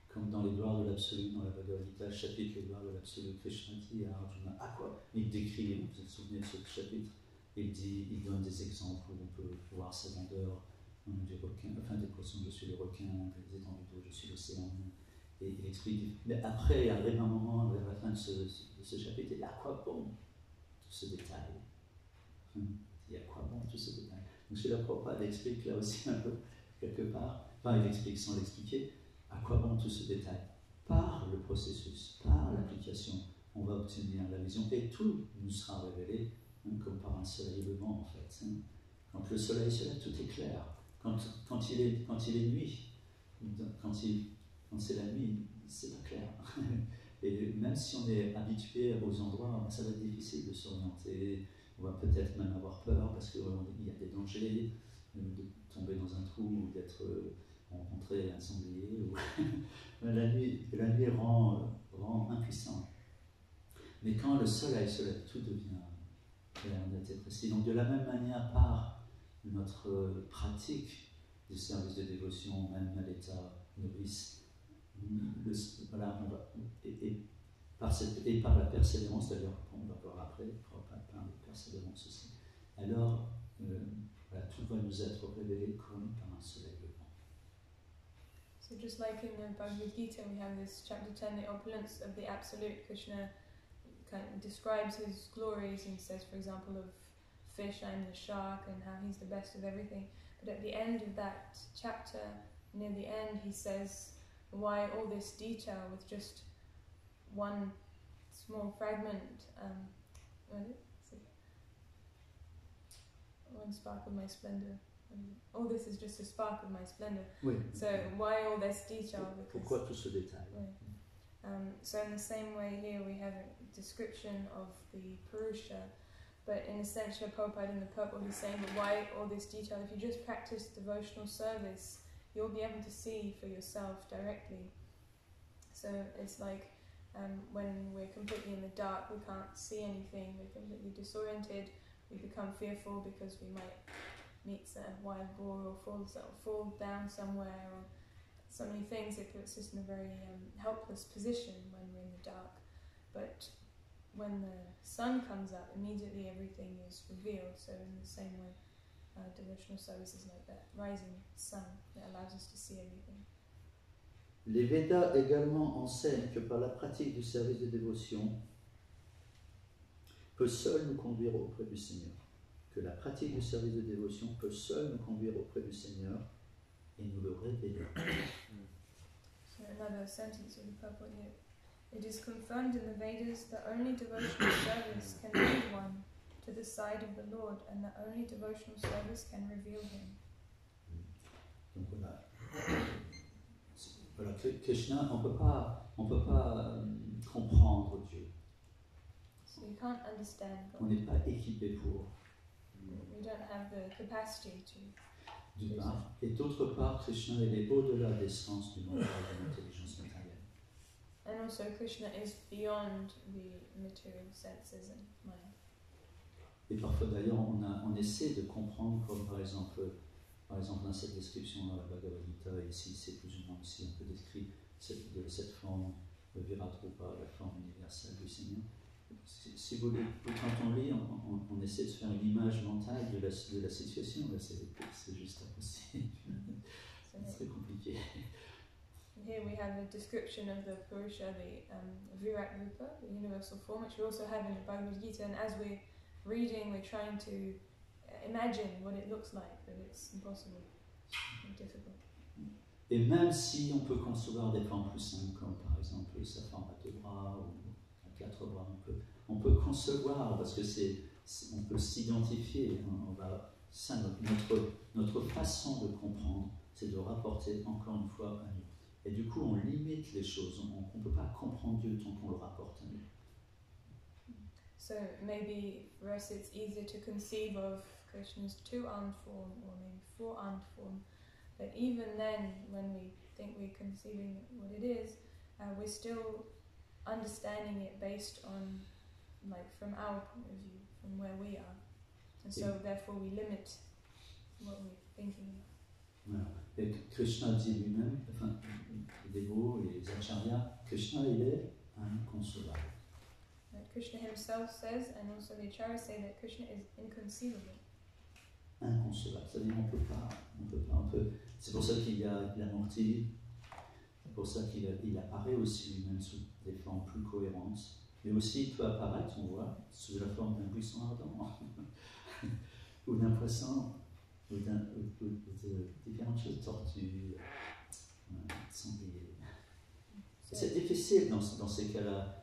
Comme dans les gloires de l'absolu, dans la Bhagavad Gita, le chapitre Les gloires de l'absolu, Krishna dit à Arjuna, à quoi il décrit, vous vous souvenez de ce chapitre, il donne des exemples où on peut voir sa grandeur du requin, enfin des poissons, je suis le requin, des étendues d'eau, je suis l'océan, et il explique. Mais après, il arrive un moment, vers la fin de ce chapitre, il dit, à quoi bon tout ce détail? Il dit, à quoi bon tout ce détail? Donc Srila Prabhupada explique là aussi un peu, quelque part, enfin il explique sans l'expliquer, à quoi bon tout ce détail? Par le processus, par l'application, on va obtenir la vision et tout nous sera révélé, comme par un soleil levant en fait. Quand le soleil se lève, tout est clair. Quand il est nuit, quand c'est la nuit, c'est pas clair. Et même si on est habitué aux endroits, ça va être difficile de s'orienter. On va peut-être même avoir peur parce qu'il y a des dangers de tomber dans un trou ou d'être rencontré un sanglier. La nuit rend impuissant. Mais quand le soleil se lève, tout devient clair, net et précis. Donc de la même manière, par notre pratique du service de dévotion, même à l'état novice, voilà, et par la persévérance, d'ailleurs, on va voir après, par la persévérance aussi, alors voilà, tout va nous être révélé comme par un soleil levant. So just like in the Bhagavad Gita, we have this chapter 10, the opulence of the Absolute. Krishna kind of describes his glories and says, for example, of fish, I'm the shark, and how he's the best of everything. But at the end of that chapter, near the end, he says, why all this detail with just one small fragment, one spark of my splendor. All this is just a spark of my splendor. Oui. So why all this detail? Pourquoi tout ce détail? So in the same way here we have a description of the Purusha, but in a sense Prabhupada in the purport is saying, but why all this detail? If you just practice devotional service, you'll be able to see for yourself directly. So it's like when we're completely in the dark, we can't see anything, we're completely disoriented, we become fearful because we might meet a wild boar or fall down somewhere, or so many things. It puts us in a very helpless position when we're in the dark. But when the sun comes up, immediately everything is revealed. So in the same way, devotional services like that rising sun that allows us to see everything. Les Védas également enseignent que par la pratique du service de dévotion peut seul nous conduire auprès du Seigneur. Que la pratique du service de dévotion peut seul nous conduire auprès du Seigneur et nous le révéler. So another sentence of the purport here. It is confirmed in the Vedas that only devotional service can lead one to the side of the Lord, and that only devotional service can reveal Him. Donc voilà, Krishna, on peut pas comprendre Dieu. So you can't understand On God. n'est pas équipé pour. We don't have the capacity to. D'une part. Et d'autre part, Krishna il est au-delà des sens du monde et de l'intelligence matérielle. And also Krishna is beyond the material senses and mind. Et parfois d'ailleurs, on essaie de comprendre, comme par exemple dans cette description dans la Bhagavad Gita, ici c'est plus ou moins aussi un peu décrit cette forme de Viratrupa, la forme universelle du Seigneur. Si vous, quand on lit, on essaie de se faire une image mentale de la situation, là c'est juste impossible. C'est très compliqué. Here we have a description of the Purusha, the Virat Rupa, the universal form, which we also have in the Bhagavad Gita, and as we're reading, we're trying to imagine what it looks like, but it's impossible, it's difficult. Et même si on peut concevoir des formes plus simples, comme par exemple sa forme à 2 bras ou à 4 bras, on peut concevoir, parce que on peut s'identifier, notre façon de comprendre, c'est de rapporter encore une fois à nous. Et du coup, on limite les choses, on ne peut pas comprendre Dieu tant qu'on le rapporte à nous. So maybe for us it's easier to conceive of Krishna's 2-armed form or maybe 4-armed form, but even then, when we think we're conceiving what it is, we're still understanding it based on, like, from our point of view, from where we are, and so therefore we limit what we're thinking about. Voilà. Et Krishna dit lui-même, enfin, les dévots et les acharyas, Krishna il est inconcevable. Krishna himself says, and also the acharyas say that Krishna is inconceivable. Inconcevable, c'est-à-dire c'est pour ça qu'il y a la Murti, c'est pour ça qu'il apparaît aussi lui-même sous des formes plus cohérentes, mais aussi il peut apparaître, on voit, sous la forme d'un buisson ardent, ou d'un poisson, ou de différentes choses, tortues, sangliers. C'est difficile dans ces cas-là,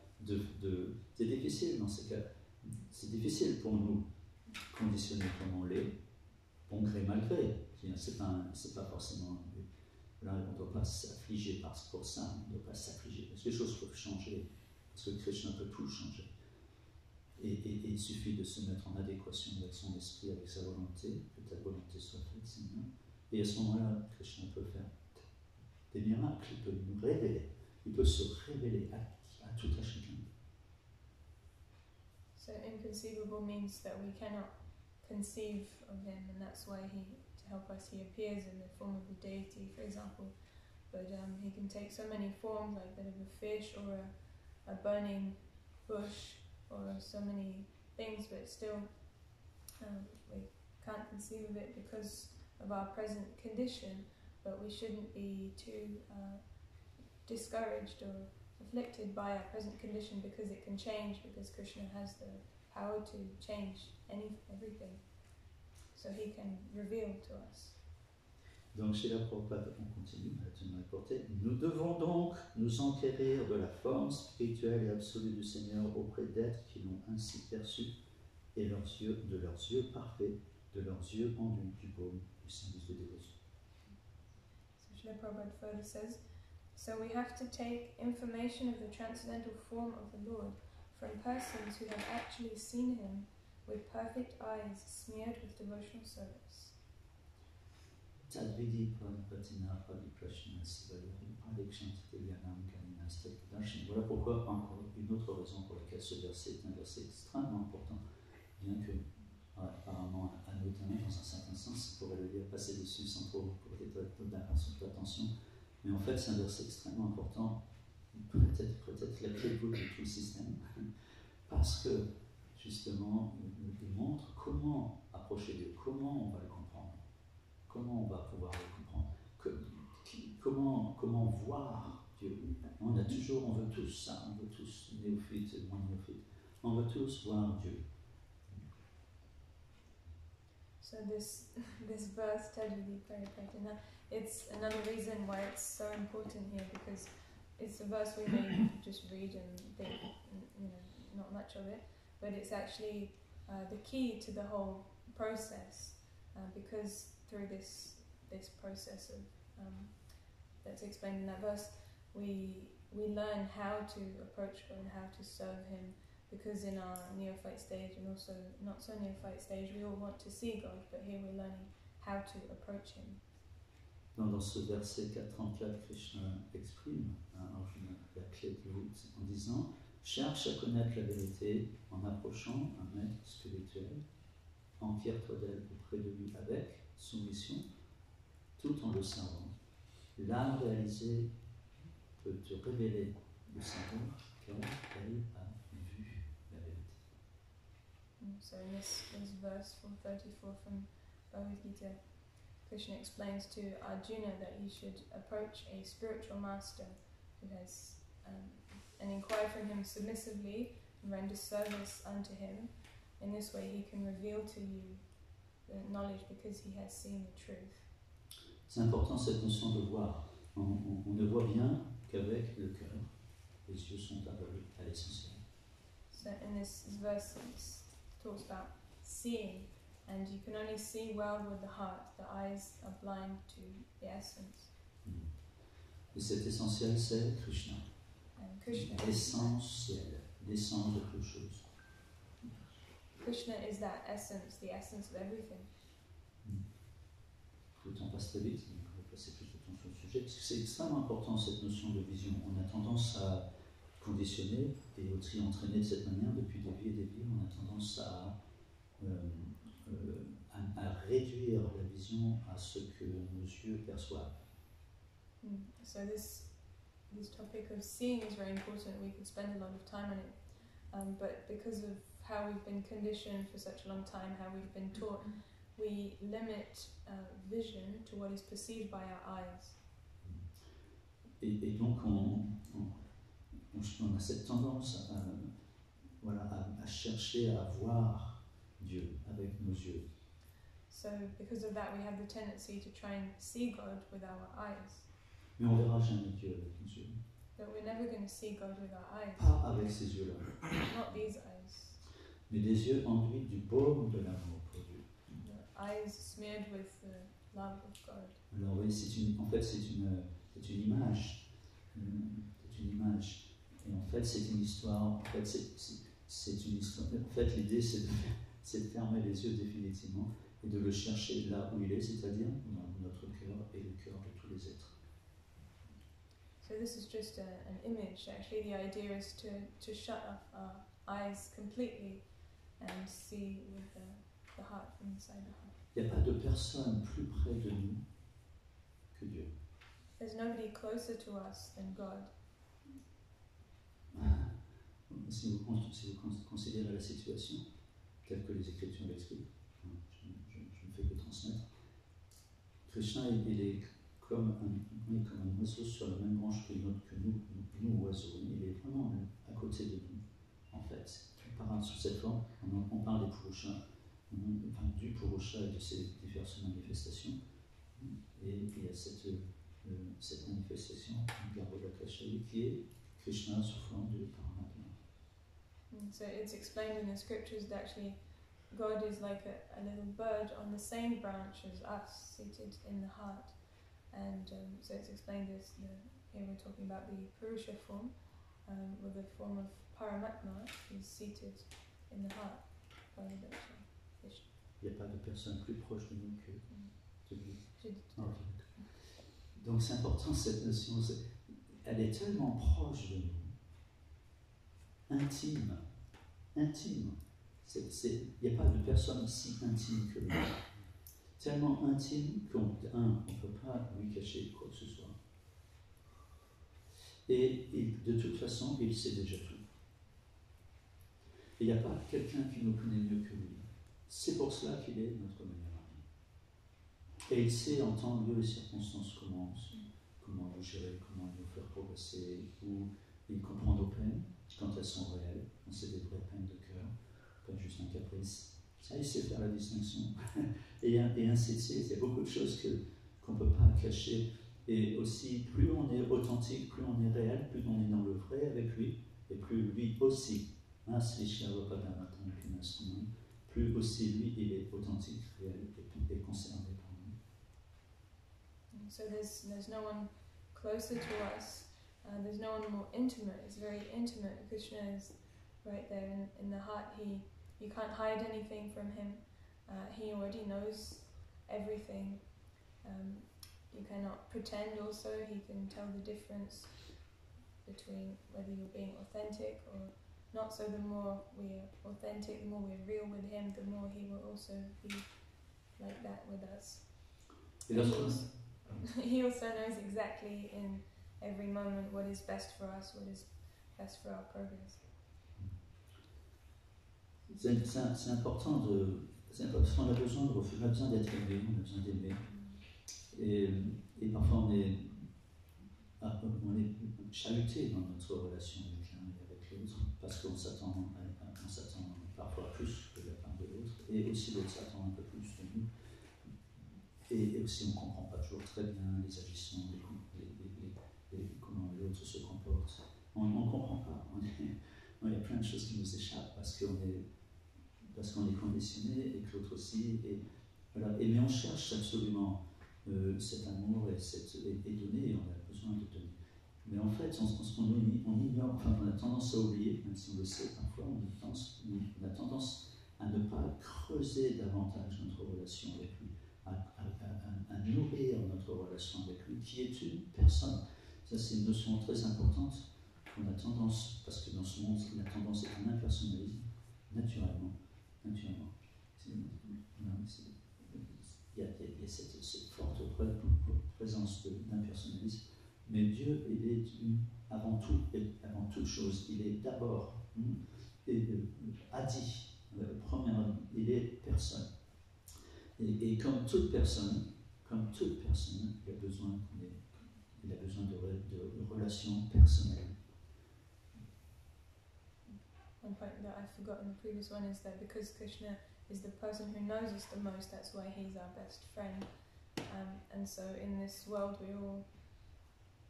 c'est difficile pour nous conditionner comme on l'est, bon gré mal gré. C'est pas forcément. Là, on ne doit pas s'affliger pour ça, on ne doit pas s'affliger, parce que les choses peuvent changer, parce que Krishna peut tout changer. Et il suffit de se mettre en adéquation avec son esprit, avec sa volonté, que ta volonté soit faite, Seigneur. Et à ce moment-là, Krishna peut faire des miracles, il peut nous révéler, il peut se révéler à tout à chacun. So inconceivable means that we cannot conceive of him, and that's why to help us, he appears in the form of a deity, for example. But he can take so many forms, like that of a fish or a burning bush, or so many things, but still we can't conceive of it because of our present condition. But we shouldn't be too discouraged or afflicted by our present condition, because it can change, because Krishna has the power to change everything, so he can reveal to us. Donc chez la Prabhupada, on continue à tenir portée. Nous devons donc nous enquérir de la forme spirituelle et absolue du Seigneur auprès d'êtres qui l'ont ainsi perçu, et de leurs yeux parfaits, de leurs yeux enduits du baume du service de dévotion. So Srila Prabhupada further says, so we have to take information of the transcendental form of the Lord from persons who have actually seen him with perfect eyes smeared with devotional service. Voilà pourquoi, encore une autre raison pour laquelle ce verset est un verset extrêmement important, bien que apparemment anodin dans un certain sens, on pourrait le lire passer dessus sans trop d'attention, mais en fait c'est un verset extrêmement important, peut-être la clé de voûte de tout le système, parce que justement il montre comment, à approcher Dieu? Comment on va le comprendre? Comment on va pouvoir le comprendre? Comment voir Dieu? On veut tous ça, on veut tous, néophytes et moins néophytes, on veut tous voir Dieu. So this verse, Tajidi Paripatana, it's another reason why it's so important here, because it's a verse we may just read and think, not much of it, but it's actually the key to the whole process, because through this process of that's explained in that verse, we learn how to approach God and how to serve Him. Because in our neophyte stage and also not so neophyte stage, we all want to see God, but here we're learning how to approach Him. Dans ce verset 434, Krishna exprime la clé de voûte en disant « Cherche à connaître la vérité en approchant un maître spirituel, enquiert-toi d'elle auprès de lui avec soumission, tout en le servant. L'âme réalisée peut te révéler le savoir, car elle a vu la vérité. » So in this verse 434 from Bhagavad Gita, Krishna explains to Arjuna that he should approach a spiritual master who has and inquire from him submissively and render service unto him. In this way he can reveal to you the knowledge because he has seen the truth. C'est important cette notion de voir. On ne voit bien qu'avec le cœur. Les yeux sont aveugles à l'essentiel. So in this verse it talks about seeing, and you can only see well with the heart. The eyes are blind to the essence. Et cet essentiel, c'est Krishna. And Krishna L'essentiel, l'essence de toute chose. Krishna is that essence, the essence of everything. Le temps passe très vite, donc on va passer plus de temps sur le sujet, parce que c'est extrêmement important cette notion de vision. On a tendance à conditionner et aussi entraîner de cette manière depuis des vies et des vies. On a tendance à réduire la vision à ce que nos yeux perçoivent. So this topic of seeing is very important. We could spend a lot of time on it, but because of how we've been conditioned for such a long time, how we've been taught, we limit vision to what is perceived by our eyes. Et donc on a cette tendance à chercher à voir Dieu avec nos yeux. So because of that, we have the tendency to try and see God with our eyes. Mais on ne verra jamais Dieu avec nos yeux. But we're never going to see God with our eyes. Pas avec ces yeux-là. Not these eyes. Mais des yeux enduits du baume de l'amour pour Dieu. The eyes smeared with the love of God. Alors oui, c'est une image. C'est une image. Et en fait, c'est une histoire. En fait, c'est une histoire. En fait, l'idée, c'est de fermer les yeux définitivement et de le chercher là où il est, c'est-à-dire dans notre cœur et le cœur de tous les êtres. So this is just an image. Actually, the idea is to shut off our eyes completely and see with the heart from inside the heart. Il n'y a pas de personne plus près de nous que Dieu. There's nobody closer to us than God. Si vous considérez la situation telle que les Écritures l'expliquent, je ne fais que transmettre, Krishna, il est comme un oiseau sur la même branche que nous oiseaux. Il est vraiment à côté de nous, en fait. Par sous cette forme, on parle des Purusha, du Purusha et de ses diverses manifestations. Et il y a cette manifestation du Garbhodakashayi qui est Krishna sous forme de Paramatma. So it's explained in the scriptures that actually God is like a little bird on the same branch as us, seated in the heart. And so it's explained as here we're talking about the Purusha form, with the form of Paramatma is seated in the heart. Il n'y a pas de personne plus proche de nous que de lui. Okay. Donc c'est important cette notion, elle est tellement proche de nous, intime. Il n'y a pas de personne si intime que lui. Tellement intime qu'on ne peut pas lui cacher quoi que ce soit. Et de toute façon, il sait déjà tout. Et il n'y a pas quelqu'un qui nous connaît mieux que lui. C'est pour cela qu'il est notre meilleur ami. Et il sait en temps, lieu et circonstances comment nous gérer, comment nous faire progresser, où il comprend nos peines quand elles sont réelles, quand c'est des vraies peines de cœur, pas juste un caprice. Ça, il sait faire la distinction. et ainsi de suite, il y a beaucoup de choses qu'on ne peut pas cacher. Et aussi, plus on est authentique, plus on est réel, plus on est dans le vrai avec lui, et plus lui aussi, plus aussi lui, il est authentique, réel, et concerné par nous. So there's no one closer to us, there's no one more intimate. It's very intimate. Krishna is right there in the heart. You can't hide anything from him. He already knows everything. You cannot pretend also. He can tell the difference between whether you're being authentic or not. So the more we are authentic, the more we're real with him, the more he will also be like that with us. He also knows exactly in every moment what is best for us, what is best for our progress. C'est important parce qu'on a besoin d'être aimé, on a besoin d'aimer. Et parfois on est chahuté dans notre relation avec l'un et avec l'autre, parce qu'on s'attend parfois plus de la part de l'autre, et aussi l'autre s'attend un peu plus de nous. Et aussi on ne comprend pas toujours très bien les agissements, comment l'autre se comporte. On ne comprend pas. Il y a plein de choses qui nous échappent parce qu'on est conditionné et que l'autre aussi. Mais on cherche absolument cet amour et donner, et on a besoin de donner. Mais en fait, on ignore, enfin on a tendance à oublier, même si on le sait parfois, on a tendance à ne pas creuser davantage notre relation avec lui, à nourrir notre relation avec lui, qui est une personne. Ça, c'est une notion très importante qu'on a tendance, parce que dans ce monde, la tendance est un impersonnalisme, naturellement. Il y a cette forte présence d'impersonnalisme, mais Dieu, il est avant toute chose, il est d'abord, Adi, il est personne. Et comme toute personne, il a besoin de relations personnelles. One point that I forgot in the previous one is that because Krishna is the person who knows us the most, that's why he's our best friend. And so in this world we're all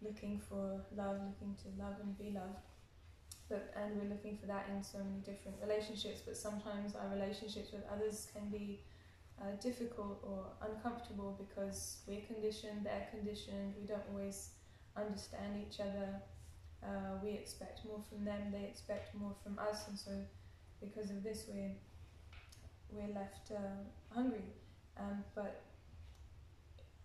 looking for love, looking to love and be loved. And we're looking for that in so many different relationships, but sometimes our relationships with others can be difficult or uncomfortable because we're conditioned, they're conditioned, we don't always understand each other. We expect more from them, they expect more from us, and so because of this we're left hungry. But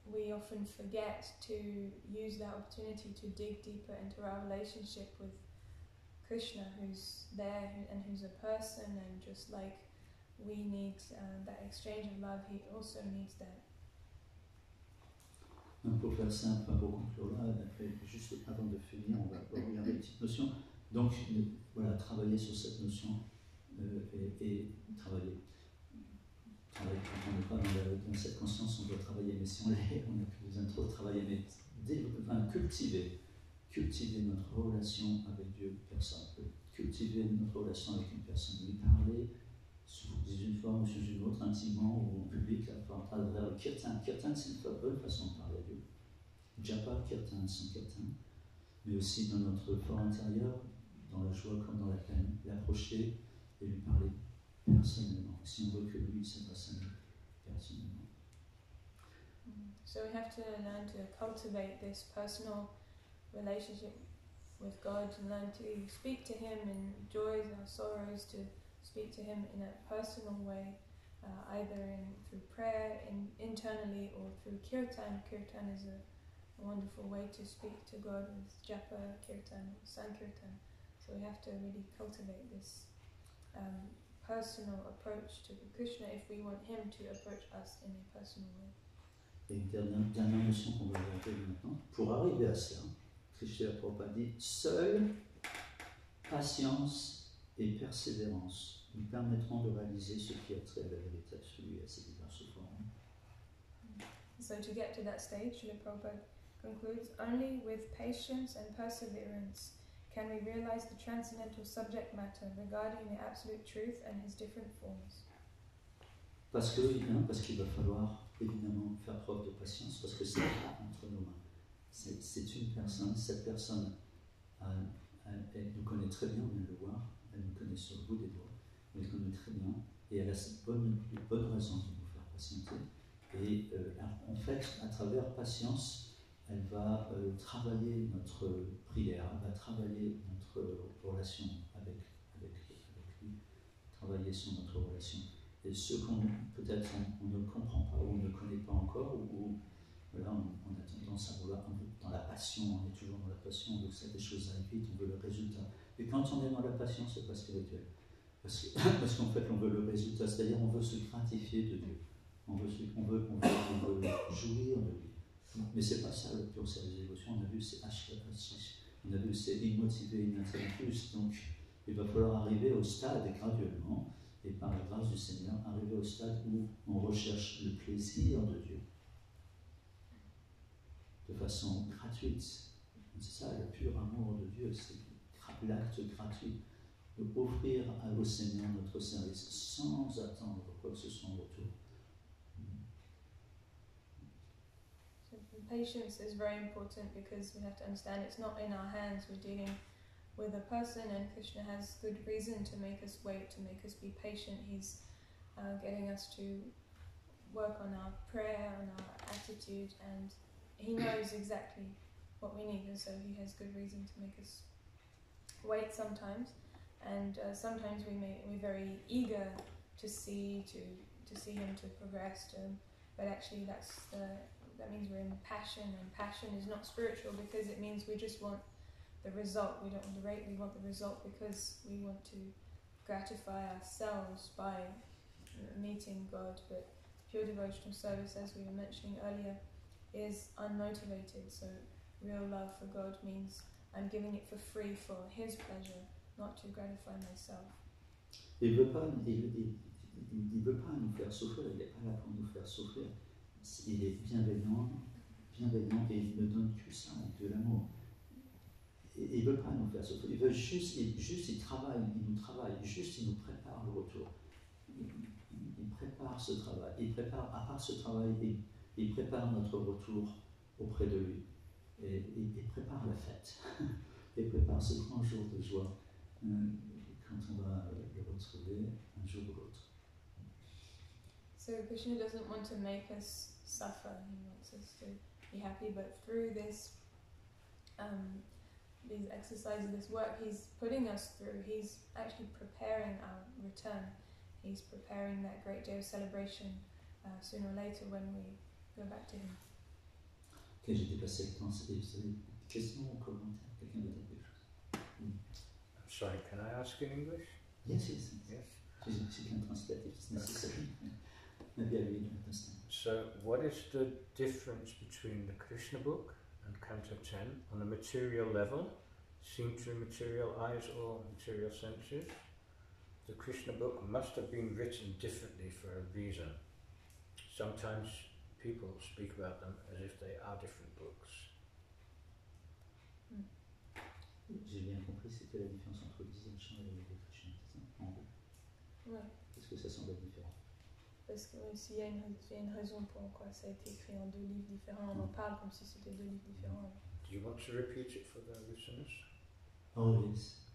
we often forget to use that opportunity to dig deeper into our relationship with Krishna, who's there and who's a person, and just like we need that exchange of love, he also needs that. Donc pour faire simple, pour conclure là, juste avant de finir, on va regarder une petite notion. Donc voilà, travailler sur cette notion et travailler. Quand on n'est pas dans cette conscience, on doit travailler, mais si on a besoin de trop travailler, mais cultiver notre relation avec Dieu, personne. Cultiver notre relation avec une personne, lui parler sous une forme ou sous une autre, intimement ou en public, à travers le kirtan. Kirtan, c'est une bonne façon de parler à Dieu. Japa, kirtan, son kirtan, mais aussi dans notre fort intérieur, dans la joie comme dans la peine, l'approcher et lui parler personnellement. Si on veut que lui s'adresse à nous personnellement. So we have to learn to cultivate this personal relationship with God, and learn to speak to Him in joys and sorrows, to speak to Him in a personal way, either through prayer, internally, or through kirtan. Kirtan is a wonderful way to speak to God with japa, kirtan, sankirtan. So we have to really cultivate this personal approach to Krishna if we want Him to approach us in a personal way. Et une dernière notion qu'on va regarder maintenant, pour arriver à cela, Krishna Prabhupada dit, seule patience et persévérance nous permettront de réaliser ce qui est trait à la vérité absolue et à ses diverses formes. So to get to that stage, Srila Prabhupada concludes, only with patience and perseverance can we realize the transcendental subject matter regarding the absolute truth and his different forms. Parce qu'il va falloir évidemment faire preuve de patience, parce que c'est entre nos mains. C'est une personne, cette personne, elle nous connaît très bien, on vient de le voir, elle nous connaît sur le bout des doigts, elle nous connaît très bien, et elle a cette bonne raison de nous faire patienter. Et en fait, à travers patience, elle va travailler notre prière, elle va travailler notre relation avec lui, travailler sur notre relation. Et ce qu'on peut-être on ne comprend pas ou on ne connaît pas encore, ou voilà, on a tendance à vouloir, dans la passion, on est toujours dans la passion, on veut que des choses aillent vite, on veut le résultat. Et quand on est dans la passion, c'est pas spirituel. Parce qu'en fait, on veut le résultat, c'est-à-dire on veut se gratifier de Dieu. On veut jouir de lui. Mais c'est pas ça le pur service de dévotion. On a vu c'est on a vu c'est immotivé, ininterrompu. Donc il va falloir arriver au stade graduellement, et par la grâce du Seigneur, arriver au stade où on recherche le plaisir de Dieu de façon gratuite. C'est ça, le pur amour de Dieu, c'est l'acte gratuit d'offrir au Seigneur notre service sans attendre quoi que ce soit en retour. So patience is very important because we have to understand it's not in our hands. We're dealing with a person, and Krishna has good reason to make us wait, to make us be patient. He's getting us to work on our prayer, on our attitude, and he knows exactly what we need, and so he has good reason to make us wait sometimes. And sometimes we're very eager to see him to progress, but actually that means we're in passion, and passion is not spiritual because it means we just want the result. We don't want the rate, we want the result because we want to gratify ourselves by meeting God. But pure devotional service, as we were mentioning earlier, is unmotivated. So real love for God means I'm giving it for free for his pleasure, not to gratify myself. Il veut pas nous faire souffrir, il n'est pas là pour nous faire souffrir. Il est bienveillant et il ne donne que ça, de l'amour. Et il ne veut pas nous faire souffrir, il veut juste il nous travaille, il nous prépare le retour. Il prépare ce travail, à part ce travail, il prépare notre retour auprès de lui. Et il prépare la fête, il prépare ce grand jour de joie quand on va le retrouver un jour ou l'autre. So Krishna doesn't want to make us suffer, he wants us to be happy, but through this these exercises, this work he's putting us through, he's actually preparing our return. He's preparing that great day of celebration sooner or later when we go back to him. Ok, j'ai dépassé le temps. Vous avez des questions ou commentaires? Quelqu'un veut dire quelque chose? I'm sorry, can I ask in English? Yes. She can translate if it's necessary. Maybe I read and understand. So, what is the difference between the Krishna book and Canto 10 on a material level, seen through material eyes or material senses? The Krishna book must have been written differently for a reason. Sometimes people speak about them as if they are different books. J'ai bien compris, c'était la différence entre le 10e chant et le livre de Krishna, c'est ça? En gros. Ouais. Parce que ça semble différent. Parce que s'il y a une raison pourquoi ça a été écrit en deux livres différents, on en parle comme si c'était deux livres différents. Do you want to repeat it for the listeners? Oh yes.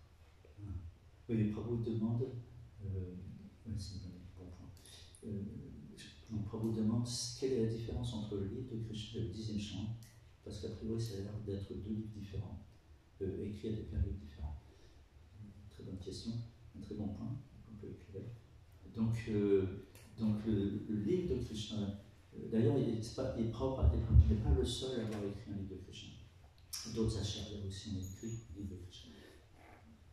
Oui, Prabhu demande, c'est un bon point. Donc Prabhu demande quelle est la différence entre le livre de Krishna et le 10e chant, parce qu'a priori ça a l'air d'être deux livres différents, écrits à des périodes différentes. Très bonne question, un très bon point qu'on peut écrire. Donc le livre de Krishna, d'ailleurs Prabhupada n'est pas le seul à avoir écrit un livre de Krishna. D'autres acharyas aussi ont écrit un livre de Krishna.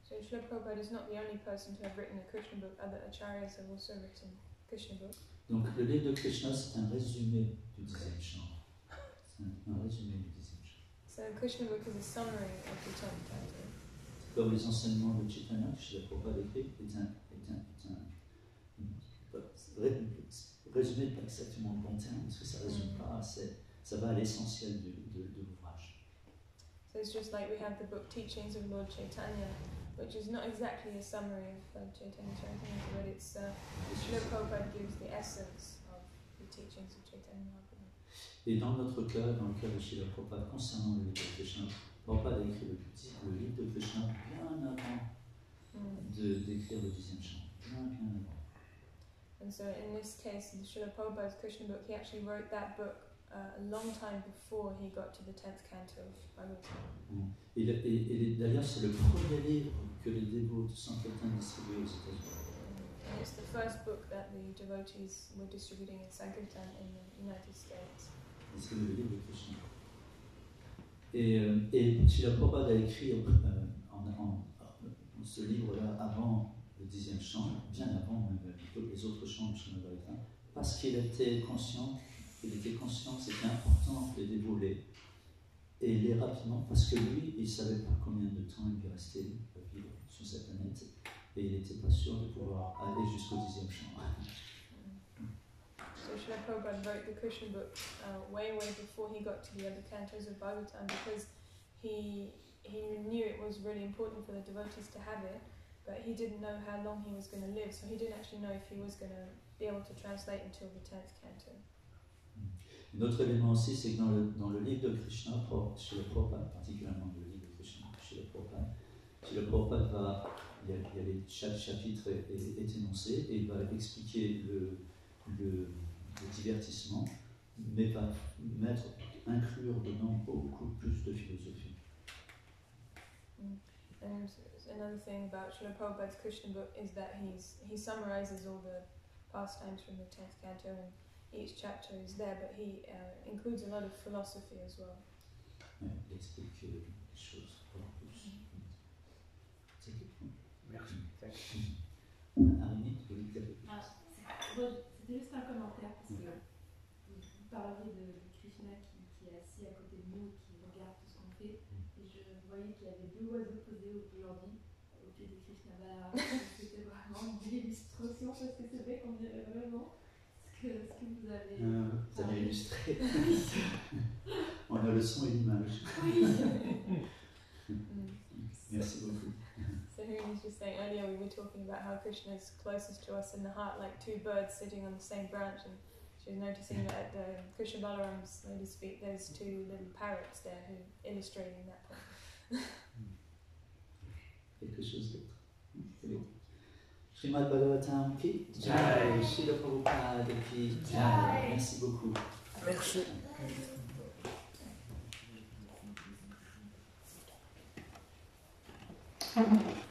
So Srila Prabhupada is not the only person to have written a Krishna book, other acharyas have also written Krishna book. Donc le livre de Krishna, c'est un résumé du 10e chant. C'est un résumé du 10e chant. So Krishna book is a summary of the 10th canto. Comme les enseignements de Chaitanya, que Srila Prabhupada écrit, est résumé pas exactement le bon terme, parce que ça ne résume pas, ça va à l'essentiel de l'ouvrage. So it's just like we have the book Teachings of Lord Chaitanya, which is not exactly a summary of Chaitanya Charitamrita, but it's Srila Prabhupada gives the essence of the teachings of Chaitanya Mahaprabhu. Et dans notre cas, dans le cas de Srila Prabhupada, concernant le livre de Krishna, Prabhupada a écrit le livre de Krishna bien avant d'écrire le 10e chant, bien avant. And so in this case, the Srila Prabhupada's Krishna book, he actually wrote that book a long time before he got to the 10th canto of Bhagavatam. Et d'ailleurs, c'est le premier livre que les dévots de Sankirtan distribuaient aux États-Unis. And it's the first book that the devotees were distributing in Sankirtan in the United States. C'est le livre de Krishna. Et Srila Prabhupada a écrit ce livre-là avant le 10e chant, bien avant les autres chants du Srimad Bhagavatam, parce qu'il était conscient que c'était important de les dévoiler et les rapidement, parce que lui, il ne savait pas combien de temps il lui restait à vivre sur cette planète et il n'était pas sûr de pouvoir aller jusqu'au 10e chant. So Srila Prabhupada wrote the Krishna book way before he got to the other cantos of Bhagavatam, because he knew it was really important for the devotees to have it, but he didn't know how long he was going to live, so he didn't actually know if he was going to be able to translate until the 10th canto. Un autre élément aussi, c'est que dans le livre de Krishna, chez le Prabhupada, particulièrement le livre de Krishna, chez le Prabhupada chaque chapitre est énoncé et il va expliquer le divertissement, mais va inclure dedans beaucoup plus de philosophie. And another thing about Srila Prabhupada's Krishna book is that he summarizes all the pastimes from the 10th canto, and each chapter is there, but he includes a lot of philosophy as well. Il explique les choses plus. C'est tout. Merci. Arini, tu voulais dire quelque chose? C'était juste un commentaire, parce que vous parliez de Krishna qui est assis à côté de nous et qui regarde tout ce qu'on fait, et je voyais qu'il y avait deux oiseaux posés aujourd'hui au pied de Krishna Balarama. C'était vraiment une illustration, parce que c'est vrai qu'on dirait vraiment ce que vous avez. Vous avez illustré. On a le son et l'image. Merci beaucoup. So Hoon was just saying earlier, we were talking about how Krishna is closest to us in the heart, like two birds sitting on the same branch, and she was noticing that at the Krishna Balaram's lady's feet, there's two little parrots there who illustrating that point. Quelque chose d'autre. Srimad Bhagavatam ki Jai, Srila Prabhupada ki Jai. Merci beaucoup. Merci. Mm-hmm.